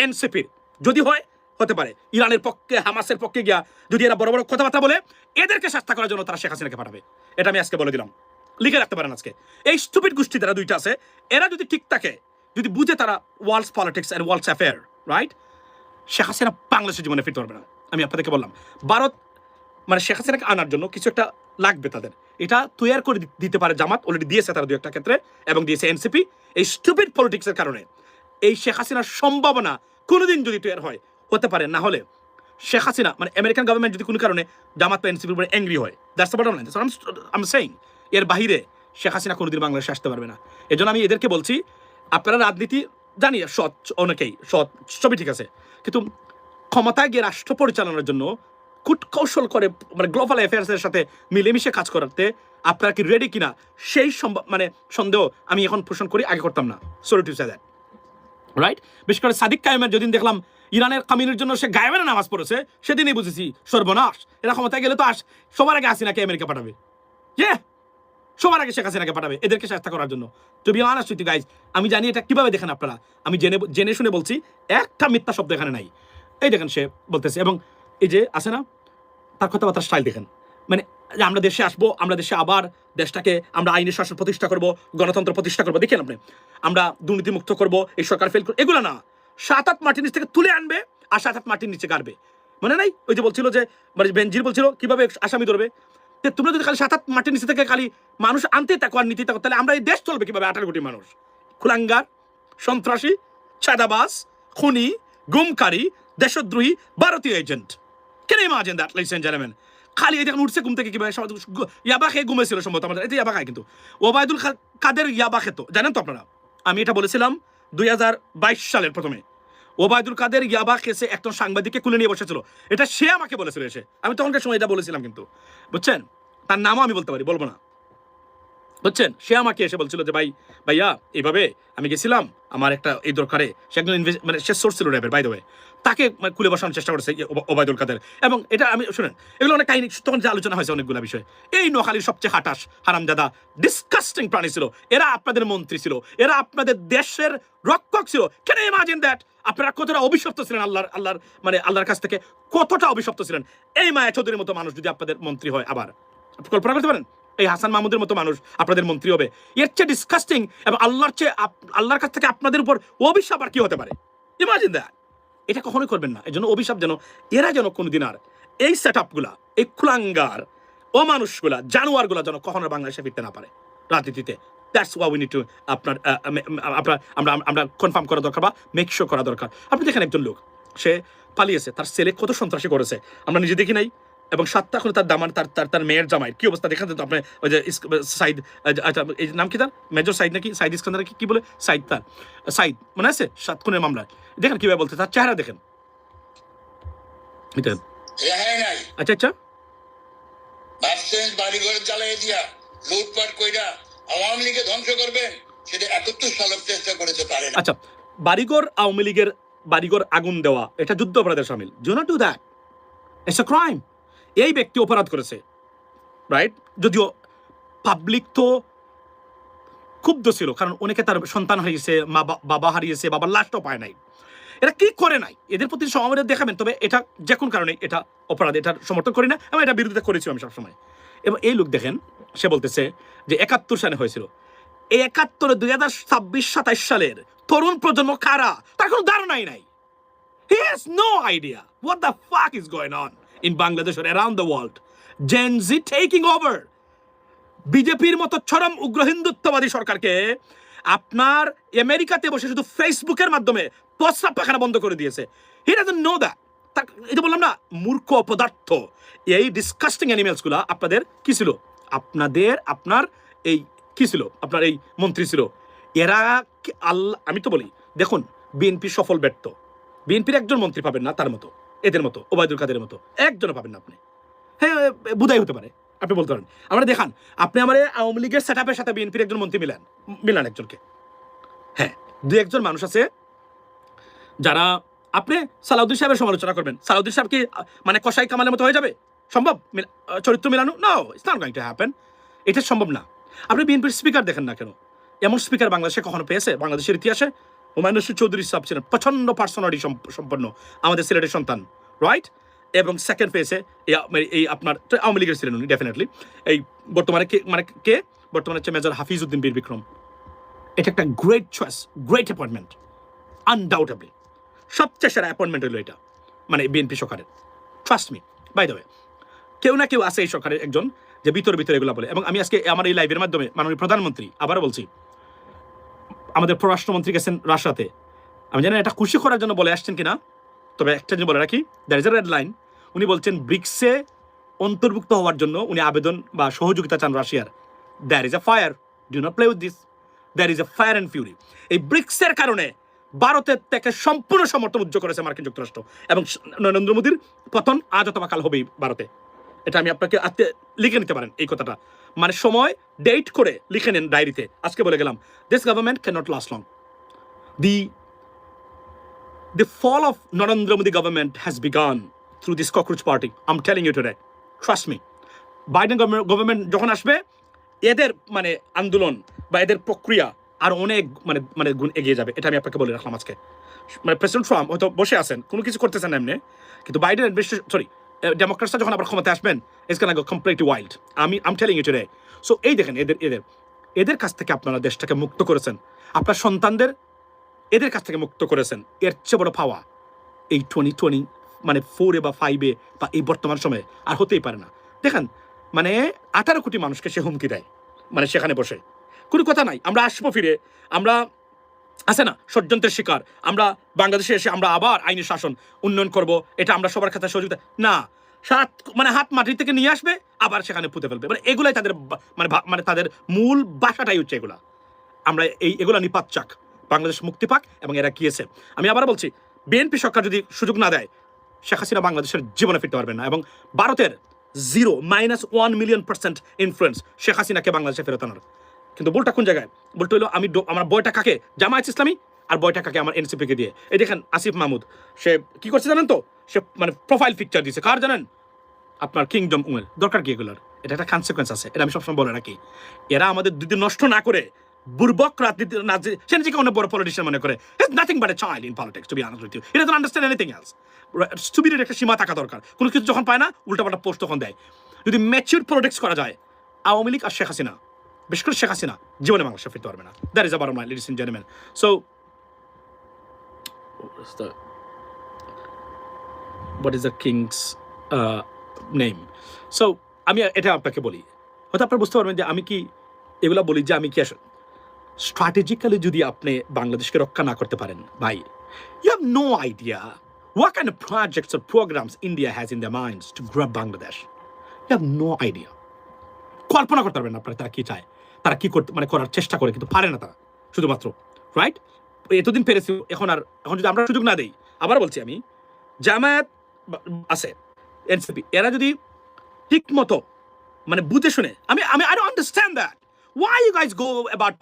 এনসিপির যদি হয় হতে পারে, ইরানের পক্ষে হামাসের পক্ষে গিয়া যদি এরা বড় বড় কথাবার্তা বলে, এদেরকে শাস্তি করার জন্য তারা শেখ হাসিনাকে পাঠাবে। এটা আমি আজকে বলে দিলাম, লিখে রাখতে পারেন আজকে। এই স্টুপিড গোষ্ঠী যারা দুইটা আছে, এরা যদি ঠিক থাকে, যদি বুঝে তারা world's politics and world's affair, right, Sheikh Hasina বাংলাদেশের জীবনে ফিরতে পারবে না। আমি আপনাদেরকে বললাম, ভারত মানে শেখ হাসিনাকে আনার জন্য কিছু একটা লাগবে তাদের, এটা তৈরি করে দিতে পারে জামাত, অলরেডি দিয়েছে তারা দু একটা ক্ষেত্রে, এবং দিয়েছে এনসিপি। এই স্টুপিড পলিটিক্সের কারণে এই শেখ হাসিনার সম্ভাবনা কোনোদিন যদি তৈরি হয় হতে পারে, না হলে শেখ হাসিনা মানে আমেরিকান গভর্নমেন্ট যদি কোনো কারণে জামাত বা এনসিপির উপরে অ্যাংরি হয়, that's the bottom line. I am saying, এর বাহিরে শেখ হাসিনা কোনোদিন বাংলাদেশে আসতে পারবে না। এজন্য আমি এদেরকে বলছি, আপনারা রাজনীতি জানি সৎ, অনেকেই সৎ, সবই ঠিক আছে, কিন্তু ক্ষমতায় গিয়ে রাষ্ট্র পরিচালনার জন্য কূটকৌশল করে মানে গ্লোবাল অ্যাফেয়ার্সের সাথে মিলেমিশে কাজ করাতে আপনারা কি রেডি কিনা, সেই মানে সন্দেহ আমি এখন পোষণ করি, আগে করতাম না। Sorry to say that, right. বিশেষ করে সাদিক কায়েমের যেদিন দেখলাম ইরানের কামিনের জন্য সে গায়েবের নামাজ পড়েছে, সেদিনই বুঝেছি সর্বনাশ। এরা ক্ষমতায় গেলে তো সবার আগে হাসিনাকে আমেরিকা পাঠাবে, সবার আগে শেখ হাসিনাকে পাঠাবে এদেরকে চেষ্টা করার জন্য। To be honest with you guys, আমি জানি এটা কিভাবে দেখেন আপনারা, আমি জেনে শুনে বলছি, একটা মিথ্যা শব্দ এখানে নাই। এই দেখেন সে বলতেছে, এবং এই যে আছে না তার কথাবার্তার স্টাইল দেখেন, মানে আমরা দেশে আসবো, আমরা দেশে আবার দেশটাকে আমরা আইনের শাসন প্রতিষ্ঠা করব, গণতন্ত্র প্রতিষ্ঠা করবো, দেখেন আপনি, আমরা দুর্নীতিমুক্ত করবো, এই সরকার ফেল করবো, এগুলো না, 7-8 মাটির নিচ থেকে তুলে আনবে আর 7-8 মাটির নিচে গাড়বে। মনে নাই ওই যে বলছিল যে মানে বেনজির বলছিল কিভাবে আসামি ধরবে, তোমরা যদি খালি 7-8 মাটির নিচে থেকে খালি মানুষ আনতে থাকো আর নীতি থাকো, তাহলে আমরা এই দেশ চলবে কিভাবে? 18 কোটি মানুষ কুলাঙ্গার, সন্ত্রাসী, চাঁদাবাজ, খুনি, গুমকারী, দেশদ্রোহী, ভারতীয় agent. Can you imagine that, ladies and gentlemen? খালি এই দেখেন উঠছে ঘুম থেকে কিভাবে ইয়াবা খেয়ে ঘুমেছিল সম্ভবত, আমাদের এই যে ইয়াবা খায়, কিন্তু ওবায়দুল কাদের ইয়াবা খেত, জানেন তো আপনারা? আমি এটা বলেছিলাম 2022 সালের প্রথমে, ওবায়দুল কাদের ইয়াবা খেয়েছে একজন সাংবাদিককে কুলে নিয়ে বসেছিল, এটা সে আমাকে বলেছিল এসে, আমি তখনকার সময় এটা বলেছিলাম, কিন্তু বুঝছেন, তার নামও আমি বলতে পারি, বলবো না, বুঝছেন, সে আমাকে এসে বলছিল যে ভাইয়া এইভাবে আমি গেছিলাম আমার একটা এই দরকারে, সে একজন মানে সে সোর্স ছিল র্যাবের, বাই দ্য ওয়ে, তাকে খুলে বসানোর চেষ্টা করেছে ওবায়দুল কাদের। এবং এটা আমি শুনেন, এগুলো অনেক কাহিনী তখন যে আলোচনা হয়েছে অনেকগুলো বিষয়। এই নোয়াখালীর সবচেয়ে হাটাস হারামজাদা ডিসকাস্টিং প্রাণী ছিল এরা, আপনাদের মন্ত্রী ছিল, এরা আপনাদের দেশের রক্ষক ছিল। কেন ইমাজিন দ্যাট, আপনারা কতটা অভিশপ্ত ছিলেন আল্লাহর মানে আল্লাহর কাছ থেকে কতটা অভিশপ্ত ছিলেন। এই মায়া চৌধুরীর মতো মানুষ যদি আপনাদের মন্ত্রী হয়, আবার কল্পনা করতে পারেন এই হাসান মাহমুদের মতো মানুষ আপনাদের মন্ত্রী হবে, এর চেয়ে ডিসকাস্টিং এবং আল্লাহর কাছ থেকে আপনাদের উপর অভিশাপ আর কি হতে পারে? Imagine that. এটা কখনোই করবেন না। এই জন্য অভিশাপ যেন এরা যেন কোনোদিন আর এই সেট আপগুলা, এই খুলাঙ্গার অমানুষগুলা, জানোয়ারগুলা যেন কখনো বাংলাদেশে ফিরতে না পারে রাজনীতিতে। That's why we need to আমরা কনফার্ম করা দরকার বা মেক শিওর করা দরকার। আপনি দেখেন একজন লোক সে পালিয়েছে, তার ছেলে কত সন্ত্রাসী করেছে আমরা নিজে দেখি নাই, এবং 7টা করে তার দামান তার মেয়ের জামাই কি অবস্থা দেখেন তো আপনি। ওই যে সাইদ, এই নাম কি তার, মেজর সাইদ নাকি সাইদ ইস্কান্দার কি বলে, সাইদ, তার সাইদ মনে আছে 7 খুনের মামলায়, দেখেন কিভাবে বলতে, তার চেহারা দেখেন। আচ্ছা আচ্ছা, ভাবছেন বাড়িঘর জ্বালাই দিয়া লুটপাট কইরা আওয়ামী লীগকে ধ্বংস করবেন, সেটা 71 সালের চেষ্টা করেছে, পারে না। আচ্ছা, বাড়িঘর আওয়ামী লীগের বাড়িঘর আগুন দেওয়া এটা যুদ্ধ অপরাধের শামিল। Do not do that, it's a crime. এই ব্যক্তি অপরাধ করেছে, রাইট? যদিও পাবলিক তো ক্ষুব্ধ ছিল, কারণ অনেকে তার সন্তান হারিয়েছে, বাবা হারিয়েছে, বাবার লাশটাও পায় নাই। এরা কি করে নাই, এদের প্রতি সমবেদনা দেখাবেন, তবে এটা যে কোনো কারণে এটা অপরাধ, এটার সমর্থন করি না, এবং এটা বিরোধিতা করেছি আমি সবসময়। এবং এই লোক দেখেন সে বলতেছে যে 71 সালে হয়েছিল, এই 71 2026-27 সালের তরুণ প্রজন্ম কারা তার কোনো ধারণাই নাই। He has no idea what the fuck is going on in Bangladesh or around the world. Gen Z taking over. বিজেপির মতো চরম উগ্র হিন্দুত্ববাদী সরকারকে আপনার আমেরিকাতে বসে শুধু ফেসবুকের মাধ্যমে প্রস্রাব পায়খানা বন্ধ করে দিয়েছে। He doesn't know that. এটা বললাম না, মূর্খ পদার্থ। এই ডিসকাস্টিং অ্যানিমেলস গুলা আপনাদের কি ছিল, আপনার এই কি ছিল, আপনার এই মন্ত্রী ছিল। এরা আল্লাহ, আমি তো বলি দেখুন, বিএনপি সফল ব্যর্থ, বিএনপির একজন মন্ত্রী পাবেন না তার মতো, এদের মতো ওবায়দুল কাদের মতো একজনও পাবেন না আপনি। হ্যাঁ বুধাই হতে পারে, আপনি বলতে পারেন। আমরা দেখান, আপনি আমার আওয়ামী লীগের সেট আপের সাথে বিএনপির একজন মন্ত্রী মিলান একজনকে। হ্যাঁ, দু একজন মানুষ আছে যারা আপনি সালাউদ্দিন সাহেবের সমালোচনা করবেন, সালাউদ্দিন সাহেব কি মানে কসাই কামালের মতো হয়ে যাবে? সম্ভব চরিত্র মিলানো? No, it's not going to happen. এটা সম্ভব না। আপনি বিএনপির স্পিকার দেখেন না কেন, এমন স্পিকার বাংলাদেশে কখনো পেয়েছে? বাংলাদেশের ইতিহাসে হুমায়ুন রশিদ চৌধুরী সাহেব ছিলেন প্রচন্ড পার্সোনালিটি সম্পন্ন, আমাদের সিলেটের সন্তান, রাইট? এবং সেকেন্ড পেয়েছে এই আপনার আওয়ামী লীগের ছিলেন উনি ডেফিনেটলি। এই বর্তমানে কে বর্তমানে হচ্ছে মেজর হাফিজ উদ্দিন বীর বিক্রম। এটা একটা great choice, great appointment, undoubtedly সবচেয়ে সেরা অ্যাপয়েন্টমেন্ট হলো এটা, মানে বিএনপি সরকারের। Trust me, by the way, কেউ না কেউ আছে এই সরকারের একজন যে ভিতরে এগুলো বলে। এবং আমি আজকে আমার এই লাইভের মাধ্যমে মাননীয় প্রধানমন্ত্রী, আবারও বলছি, আমাদের পররাষ্ট্রমন্ত্রী গেছেন রাশিয়াতে, আমি জানি এটা খুশি করার জন্য বলে আসছেন কিনা, তবে একটা জিনিস বলে রাখি, there is a red line. উনি বলছেন ব্রিক্সে অন্তর্ভুক্ত হওয়ার জন্য উনি আবেদন বা সহযোগিতা চান রাশিয়ার। There is a fire, do not play with this, there is a fire and fury. এই ব্রিক্সের কারণে ভারতের থেকে সম্পূর্ণ সমর্থন উজ্জ্বল করেছে মার্কিন যুক্তরাষ্ট্র, এবং নরেন্দ্র মোদীর পতন আজ অথবা কাল হবেই ভারতে। এটা আমি আপনাকে আজকে লিখে নিতে পারেন এই কথাটা, মানে সময় ডেট করে লিখে নেন ডায়েরিতে। আজকে বলে গেলাম, this government can not last long. The fall of Narendra Modi government has begun through this cockroach party. I'm telling you today. Trust me. Biden government যখন আসবে, এদের মানে আন্দোলন বা এদের প্রক্রিয়া আর অনেক মানে গুণ এগিয়ে যাবে। এটা আমি আপনাকে বলে রাখলাম আজকে। মানে প্রেসিডেন্ট ট্রাম্প হয়তো বসে আছেন, কোনো কিছু করতেছেন এমনি, কিন্তু বাইডেন ডেমোক্রেটসরা যখন আবার ক্ষমতায় আসবেন, it's gonna go completely wild. I'm telling you today. So এই দেখেন, এদের কাছ থেকে আপনারা দেশটাকে মুক্ত করেছেন, আপনার সন্তানদের এদের কাছ থেকে মুক্ত করেছেন। এর চেয়ে বড় পাওয়া এই 2020 মানে 4 বা 5 বা এই বর্তমান সময়ে আর হতেই পারে না। দেখেন, মানে 18 কোটি মানুষকে সে হুমকি দেয়, মানে সেখানে বসে কোনো কথা নাই। আমরা আসবো ফিরে, আমরা আছে না ষড়যন্ত্রের শিকার, আমরা বাংলাদেশে এসে আমরা আবার আইনি শাসন উন্নয়ন করব, এটা আমরা সবার কাছে সহযোগিতা না, হাত মাটি থেকে নিয়ে আসবে, আবার সেখানে পুঁতে ফেলবে। মানে এগুলাই তাদের মানে তাদের মূল বাসাটাই হচ্ছে এগুলা। আমরা এগুলা নিপাত চাক, বাংলাদেশ মুক্তি পাক, এবং এরা গিয়েছে। আমি আবার বলছি, বিএনপি সরকার যদি সুযোগ না দেয়, শেখ হাসিনা বাংলাদেশের জীবনে ফিরতে পারবেন না। এবং ভারতের -1 মিলিয়ন% ইনফ্লুয়েন্স শেখ হাসিনাকে বাংলাদেশে ফেরত আনার। কিন্তু বলটা কোন জায়গায়? বলটা হলো আমার বয়টা কাকে? জামায়াত ইসলামী। আর বয়টা কাকে? আমার এনসিপিকে দিয়ে। এই দেখেন আসিফ মাহমুদ, সে কি করছে জানেন তো? সে মানে প্রোফাইল পিকচার দিয়েছে কার জানেন? আপনার কিংডম উমের। দরকার কি এগুলোর? এটা একটা কনসিকুয়েন্স আছে, এটা আমি সবসময় বলে রাখি। এরা আমাদের দুই দিন নষ্ট না করে বুর্বক রাজনীতি, সে নিজেকে অনেক বড় পলিটিশিয়ান মনে করে। It's nothing but a child in politics, to be honest with you. It doesn't understand anything else. স্টুপিডের একটা সীমা থাকা দরকার। কোনো কিছু যখন পায় না, উল্টাপাল্টা পোস্ট তখন দেয়। যদি ম্যাচিউর পলিটিক্স করা যায়, আওয়ামী লীগ আর শেখ হাসিনা, বিশেষ করে শেখ হাসিনা, জীবনে বাংলাদেশে ফিরতে পারবে না। That is a bottom line, ladies and gentleman. So what is the king's name? So আমি এটা আপনাকে বলি, হয়তো আপনারা বুঝতে পারবেন যে আমি কি এগুলা বলি, যে আমি কি স্ট্র্যাটেজিক্যালি যদি আপনি বাংলাদেশকে রক্ষা না করতে পারেন, ভাই, you have no idea what kind of projects or programs India has in their minds to grab Bangladesh. You have no idea. কল্পনা করতে পারবেন আপনারা তারা কি চায়, তারা কি করতে মানে করার চেষ্টা করে, কিন্তু পারে না তারা, শুধুমাত্র, রাইট? এতদিন পেরেছি, এখন যদি আমরা সুযোগ না দেই, আবার বলছি আমি, জামায়াত আছে, এনসিপি, এরা যদি ঠিক মতো মানে বুঝে শুনে, I don't understand that. Why you guys go about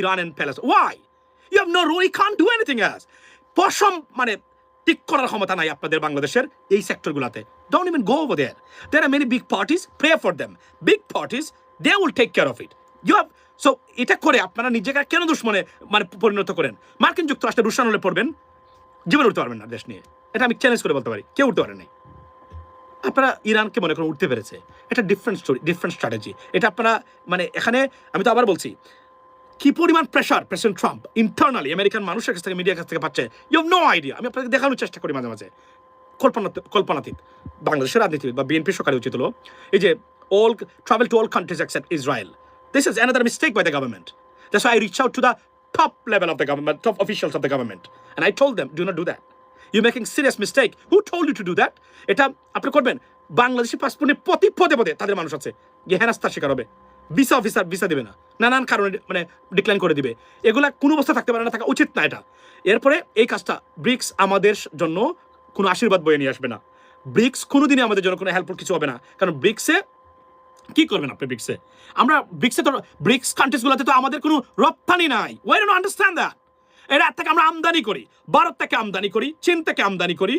Iran and Palestine? Why? You have no role, you can't do anything else. পশম মানে ঠিক করার ক্ষমতা নাই আপনাদের বাংলাদেশের এই সেক্টরগুলোতে। Don't even go over there. There are many big parties, pray for them. Big parties, they will take care of it. You have, so এটা করে আপনারা নিজেকে কেন দুশ্মনে মানে পরিণত করেন? মার্কিন যুক্তরাষ্ট্রের রুশান হলে পড়বেন, জীবনে উঠতে পারবেন না দেশ নিয়ে। এটা আমি চ্যালেঞ্জ করে বলতে পারি, কেউ উঠতে পারেন নাই। আপনারা ইরানকে মনে করেন উঠতে পেরেছে, এটা ডিফারেন্ট স্টোরি, ডিফারেন্ট স্ট্র্যাটেজি। এটা আপনারা মানে এখানে আমি তো আবার বলছি, কি পরিমাণ pressure president Trump internally American মানুষের কাছ থেকে, মিডিয়ার কাছ থেকে পাচ্ছে, ইউ হ্যাভ নো আইডিয়া। আমি আপনাকে দেখানোর চেষ্টা করি মাঝে মাঝে, কল্পনাতীত। বাংলাদেশের রাজনীতিবিদ বা বিএনপি সরকার উচিত হলো এই যে travel to all countries except Israel. This is another mistake by the government. That's why I reached out to the top level of the government, top officials of the government, and I told them, do not do that. You're making serious mistake. Who told you to do that? এটা আপনি করবেন, বাংলাদেশি পাসপোর্টে পদে তাদের মানুষ আছে যে হেনাস্তার শিকার হবে, ভিসা অফিসার ভিসা দিবে না, নানান কারণে মানে ডিক্লাইন করে দিবে। এগুলা কোনো অবস্থা থাকতে পারে না, থাকা উচিত না এটা। এরপরে এই কাজটা ব্রিক্স আমাদের জন্য কোনো আশীর্বাদ বয়ে নিয়ে আসবে না। ব্রিক্স কোনোদিনই আমাদের জন্য কোনো হেল্পফুল কিছু হবে না, কারণ ব্রিক্সে কি করবেন আপনি ব্রিক্সে? আমরা ব্রিক্সে তো ব্রিক্স কান্ট্রিজগুলোতে তো আমাদের কোনো রপ্তানি নাই। Why don't understand that? এরা থেকে আমরা আমদানি করি, ভারত থেকে আমদানি করি, চীন থেকে আমদানি করি,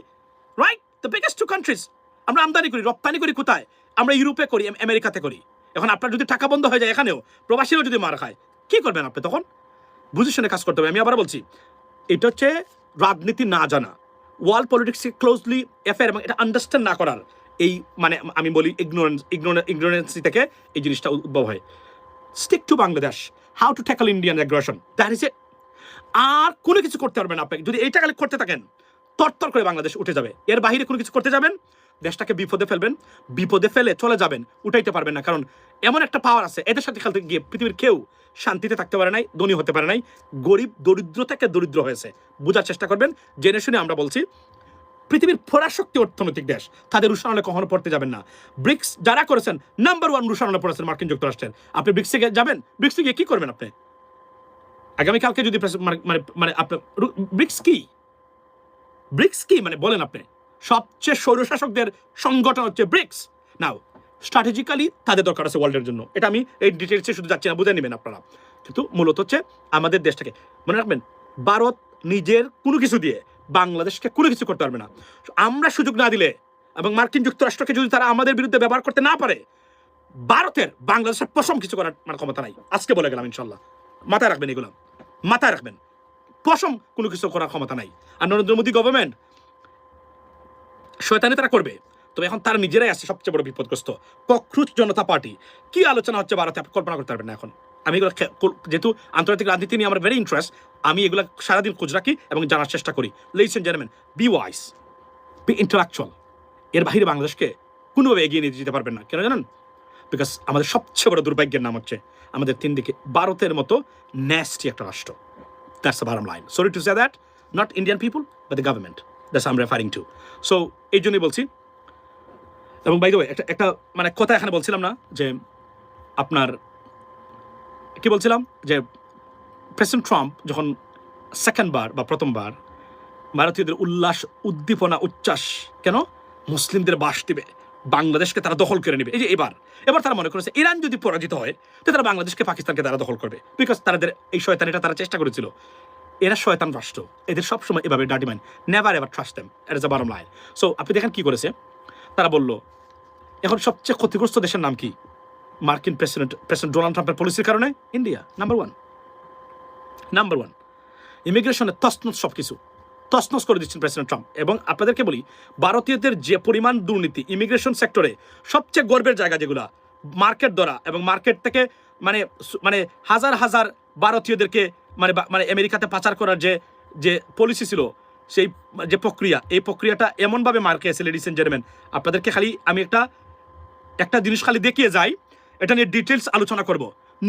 right? The biggest two countries. আমরা আমদানি করি, রপ্তানি করি কোথায়? আমরা ইউরোপে করি, আমেরিকাতে করি। এখন আপনার যদি টাকা বন্ধ হয়ে যায় এখানেও, প্রবাসীরাও যদি মার খায়, কি করবেন আপনি তখন? বুঝে শুনে কাজ করতে হবে। আমি আবার বলছি, এটা হচ্ছে রাজনীতি না জানা, ওয়ার্ল্ড পলিটিক্সকে ক্লোজলি অ্যাফেয়ার এবং এটা আন্ডারস্ট্যান্ড না করার এই মানে আমি বলি ইগনোরেন্সি থেকে এই জিনিসটা উদ্ভব হয়। Stick to Bangladesh, how to tackle Indian aggression, that is it. আর কোনো কিছু করতে পারবেন আপনি যদি এইটা খালি করতে থাকেন, তরতর করে বাংলাদেশ উঠে যাবে। এর বাইরে কোনো কিছু করতে যাবেন, দেশটাকে বিপদে ফেলবেন, বিপদে ফেলে চলে যাবেন, উঠাইতে পারবেন না। কারণ এমন একটা পাওয়ার আছে, এদের সাথে খেলতে গিয়ে পৃথিবীর কেউ শান্তিতে থাকতে পারে নাই, ধনী হতে পারে নাই, গরিব দরিদ্র থেকে দরিদ্র হয়েছে। বোঝার চেষ্টা করবেন, জেনে শুনে আমরা বলছি। পৃথিবীর পরাশক্তি অর্থনৈতিক দেশ, তাদের রুশানলে কখনো পড়তে যাবেন না। ব্রিক্স যারা করেছেন, নাম্বার 1 রুশানলে পড়েছেন মার্কিন যুক্তরাষ্ট্রের। আপনি ব্রিক্সে যাবেন, ব্রিক্সে গিয়ে কি করবেন আপনি? আগামীকালকে যদি মানে আপনার ব্রিক্স কি, ব্রিক্স কি মানে বলেন আপনি? সবচেয়ে স্বৈরশাসকদের সংগঠন হচ্ছে ব্রিক্স। নাও স্ট্র্যাটেজিক্যালি তাদের দরকার আছে ওয়ার্ল্ডের জন্য। এটা আমি এই ডিটেলসে শুধু যাচ্ছি না, বুঝে নেবেন আপনারা। কিন্তু মূলত হচ্ছে আমাদের দেশটাকে মনে রাখবেন, ভারত নিজের কোনো কিছু দিয়ে বাংলাদেশকে কোনো কিছু করতে পারবে না। আমরা সুযোগ না দিলে এবং মার্কিন যুক্তরাষ্ট্রকে যদি তারা আমাদের বিরুদ্ধে ব্যবহার করতে না পারে, ভারতের বাংলাদেশের পশম কিছু করার মানে ক্ষমতা নাই। আজকে বলে গেলাম, ইনশাল্লাহ মাথায় রাখবেন, এগুলো মাথায় রাখবেন। পশম কোনো কিছু করার ক্ষমতা নাই। আর নরেন্দ্র মোদী গভর্নমেন্ট শয়তানি তারা করবে, তবে এখন তারা নিজেরাই আছে সবচেয়ে বড় বিপদগ্রস্ত। ককরোচ জনতা পার্টি কি আলোচনা হচ্ছে ভারতে, আপনি কল্পনা করতে পারবেন না। এখন আমি এগুলো যেহেতু আন্তর্জাতিক রাজনীতি নিয়ে আমার ভেরি ইন্টারেস্ট, আমি এগুলো সারাদিন খোঁজ রাখি এবং জানার চেষ্টা করি। Ladies and gentleman, be wise, be intellectual. এর বাইরে বাংলাদেশকে কোনোভাবে এগিয়ে নিয়ে যেতে পারবেন না। কেন জানেন? বিকজ আমাদের সবচেয়ে বড় দুর্ভাগ্যের নাম হচ্ছে আমাদের তিন দিকে ভারতের মতো ন্যাস্টি একটা রাষ্ট্র। That's the bottom line. Sorry to say that, not Indian people, but the government. That's what I'm referring to. So, এই জন্যই বলছি। এবং বাই দ্য ওয়ে একটা মানে কথা এখানে বলছিলাম না যে আপনার কি বলছিলাম যে প্রেসিডেন্ট ট্রাম্প যখন সেকেন্ডবার বা প্রথমবার ভারতীয়দের উল্লাস উদ্দীপনা উচ্ছ্বাস, কেন মুসলিমদের বাস দিবে, বাংলাদেশকে তারা দখল করে নেবে। এই যে এবার তারা মনে করেছে ইরান যদি পরাজিত হয় তো তারা বাংলাদেশকে পাকিস্তানকে তারা দখল করবে, বিকজ তাদের এই শয়তানিটা তারা চেষ্টা করেছিল। এরা শয়তান রাষ্ট্র, এদের সবসময় এভাবে dirty mind, never ever trust them, it is the bottom line. So আপনি দেখেন কি করেছে তারা। বলল এখন সবচেয়ে ক্ষতিগ্রস্ত দেশের নাম কি? মার্কিন প্রেসিডেন্ট ডোনাল্ড ট্রাম্পের পলিসির কারণে ইন্ডিয়া নাম্বার ওয়ান। ইমিগ্রেশনে তছনছ সব কিছু তছনছ করে দিচ্ছেন প্রেসিডেন্ট ট্রাম্প। এবং আপনাদেরকে বলি, ভারতীয়দের যে পরিমাণ দুর্নীতি ইমিগ্রেশন সেক্টরে, সবচেয়ে গর্বের জায়গা যেগুলা মার্কেট ধরা এবং মার্কেট থেকে মানে হাজার হাজার ভারতীয়দেরকে মানে আমেরিকাতে পাচার করার যে পলিসি ছিল, সেই যে প্রক্রিয়া, এই প্রক্রিয়াটা এমনভাবে মার খেয়েছে। লেডিস এন্ড জেন্টলম্যান, আপনাদেরকে খালি আমি একটা জিনিস খালি দেখিয়ে যাই, এটা নিয়ে ডিটেলস আলোচনা করব।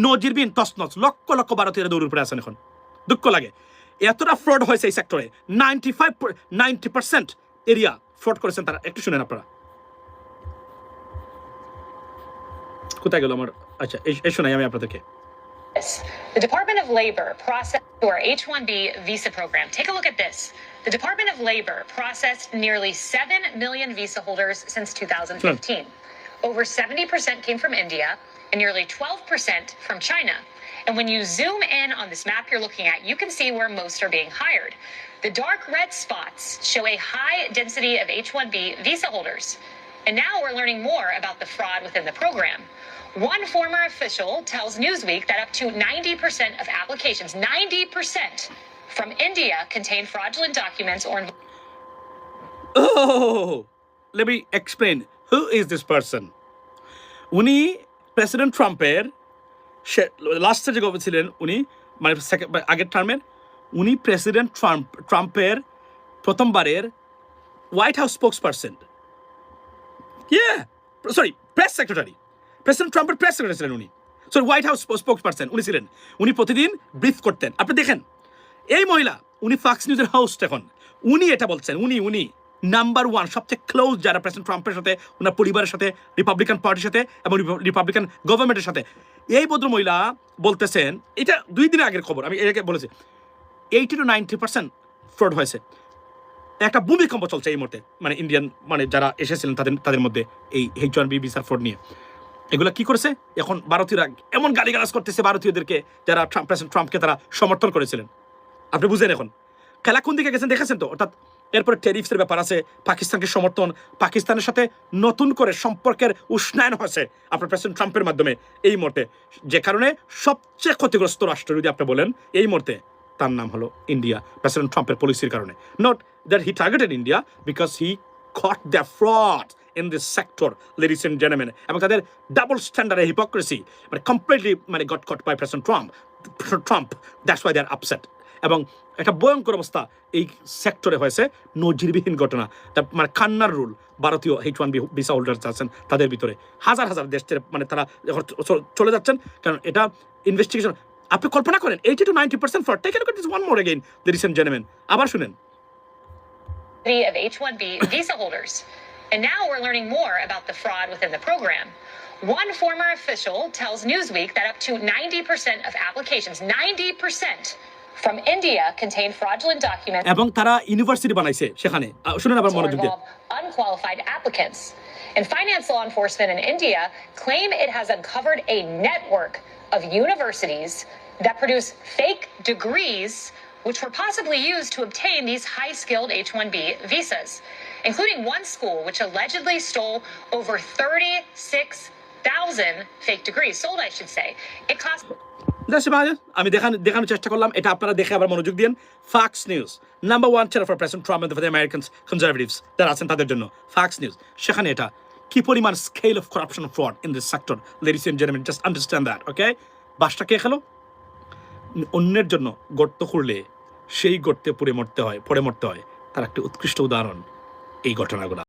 নজিরবিহীন তছনছ, লক্ষ লক্ষ ভারতীয়রা দৌড় উপরে আছেন। এখন দুঃখ লাগে এতটা ফ্রড হয়েছে এই সেক্টরে। 90% এরিয়া ফ্রড করেছেন তারা। একটু শুনেন আপনারা। কোথায় গেল আমার? আচ্ছা, এই শোনাই আমি আপনাদেরকে। The Department of Labor processed our H-1B visa program. Take a look at this. The Department of Labor processed nearly 7 million visa holders since 2015. Over 70% came from India and nearly 12% from China. And when you zoom in on this map you're looking at, you can see where most are being hired. The dark red spots show a high density of H-1B visa holders. And now we're learning more about the fraud within the program. One former official tells Newsweek that up to 90% of applications, 90% from India, contain fraudulent documents or... Oh, let me explain. Who is this person? উনি president ট্রাম্পের লাস্টে যে governor ছিলেন, উনি মানে আগের টার্মের, উনি প্রেসিডেন্ট ট্রাম্পের প্রথমবারের white house spokes person, press secretary. President ট্রাম্পের প্রেস সেক্রেটারি ছিলেন উনি। হোয়াইট হাউস স্পোক্স পারসন উনি ছিলেন। উনি প্রতিদিন ব্রিফ করতেন। আপনি দেখেন এই মহিলা, উনি ফক্স নিউজের হোস্ট এখন। উনি এটা বলছেন, উনি নাম্বার 1 সবচেয়ে ক্লোজ যারা প্রেসিডেন্ট ট্রাম্পের সাথে, ওনার পরিবারের সাথে, রিপাবলিকান পার্টির সাথে এবং রিপাবলিকান গভর্নমেন্টের সাথে। এই ভদ্র মহিলা বলতেছেন, এটা 2 দিন আগের খবর, আমি এটাকে বলেছি, 80 to 90% ফ্রড হয়েছে। একটা ভূমিকম্প চলছে এই মুহূর্তে, মানে ইন্ডিয়ান মানে যারা এসেছিলেন তাদের মধ্যে এই H-1B ভিসার ফ্রড নিয়ে। এগুলা কি করেছে এখন ভারতীয়রা এমন গালিগালাজ করতেছে ভারতীয়দেরকে যারা প্রেসিডেন্ট ট্রাম্পকে তারা সমর্থন করেছিলেন। আপনি বুঝেন এখন খেলা কোন দিকে গেছেন দেখেছেন তো। অর্থাৎ এরপরে ট্যারিফসের ব্যাপার আছে, পাকিস্তানকে সমর্থন, পাকিস্তানের সাথে নতুন করে সম্পর্কের উষ্ণায়ন হয়েছে আপনার প্রেসিডেন্ট ট্রাম্পের মাধ্যমে এই মুহূর্তে, যে কারণে সবচেয়ে ক্ষতিগ্রস্ত রাষ্ট্র যদি আপনি বলেন এই মুহূর্তে তার নাম হলো ইন্ডিয়া, প্রেসিডেন্ট ট্রাম্পের পলিসির কারণে। Not that he targeted India because he caught their fraud in this sector, ladies and gentlemen. এবং তাদের ডাবল স্ট্যান্ডার্ড হিপোক্রেসি মানে কমপ্লিটলি মানে got caught by president Trump, that's why they are upset. এবং একটা ভয়ঙ্কর অবস্থা এই সেক্টরে হয়েছে, নজিরবিহীন ঘটনা। মানে কান্নার রুল ভারতীয় H1B ভিসা হোল্ডার আছেন তাদের ভিতরে হাজার হাজার দেশ মানে তারা এখন চলে যাচ্ছেন, কারণ এটা ইনভেস্টিগেশন। আপনি কল্পনা করেন 80 to 90% fraud. Take a look at this one more again, ladies and gentlemen. আবার শুনেন of H1B visa holders. And now we're learning more about the fraud within the program. One former official tells Newsweek that up to 90% of applications, 90% from India contain fraudulent documents এবং তারা university বানাইছে সেখানে। শুনেন আবার or মনোযোগ দিয়ে। involve unqualified applicants. And finance law enforcement in India claim it has uncovered a network of universities that produce fake degrees which were possibly used to obtain these high-skilled H-1B visas, including one school which allegedly stole over 36,000 fake degrees, sold I should say. It cost... আমি দেখানোর চেষ্টা করলাম, এটা আপনারা দেখে আবার মনোযোগ দিন। Fox News number 1 channel for president Trump and for the American conservatives যারা আছেন তাদের জন্য ফ্যাক্স নিউজ। সেখানে এটা কি পরিমাণ scale of corruption fraud in this sector, ladies and gentleman, just understand that, okay? বাসটা কে খেলো? অন্যের জন্য গর্ত খুঁড়লে সেই গর্তে পড়ে মরতে হয়, তার একটা উৎকৃষ্ট উদাহরণ এই ঘটনাগুলো।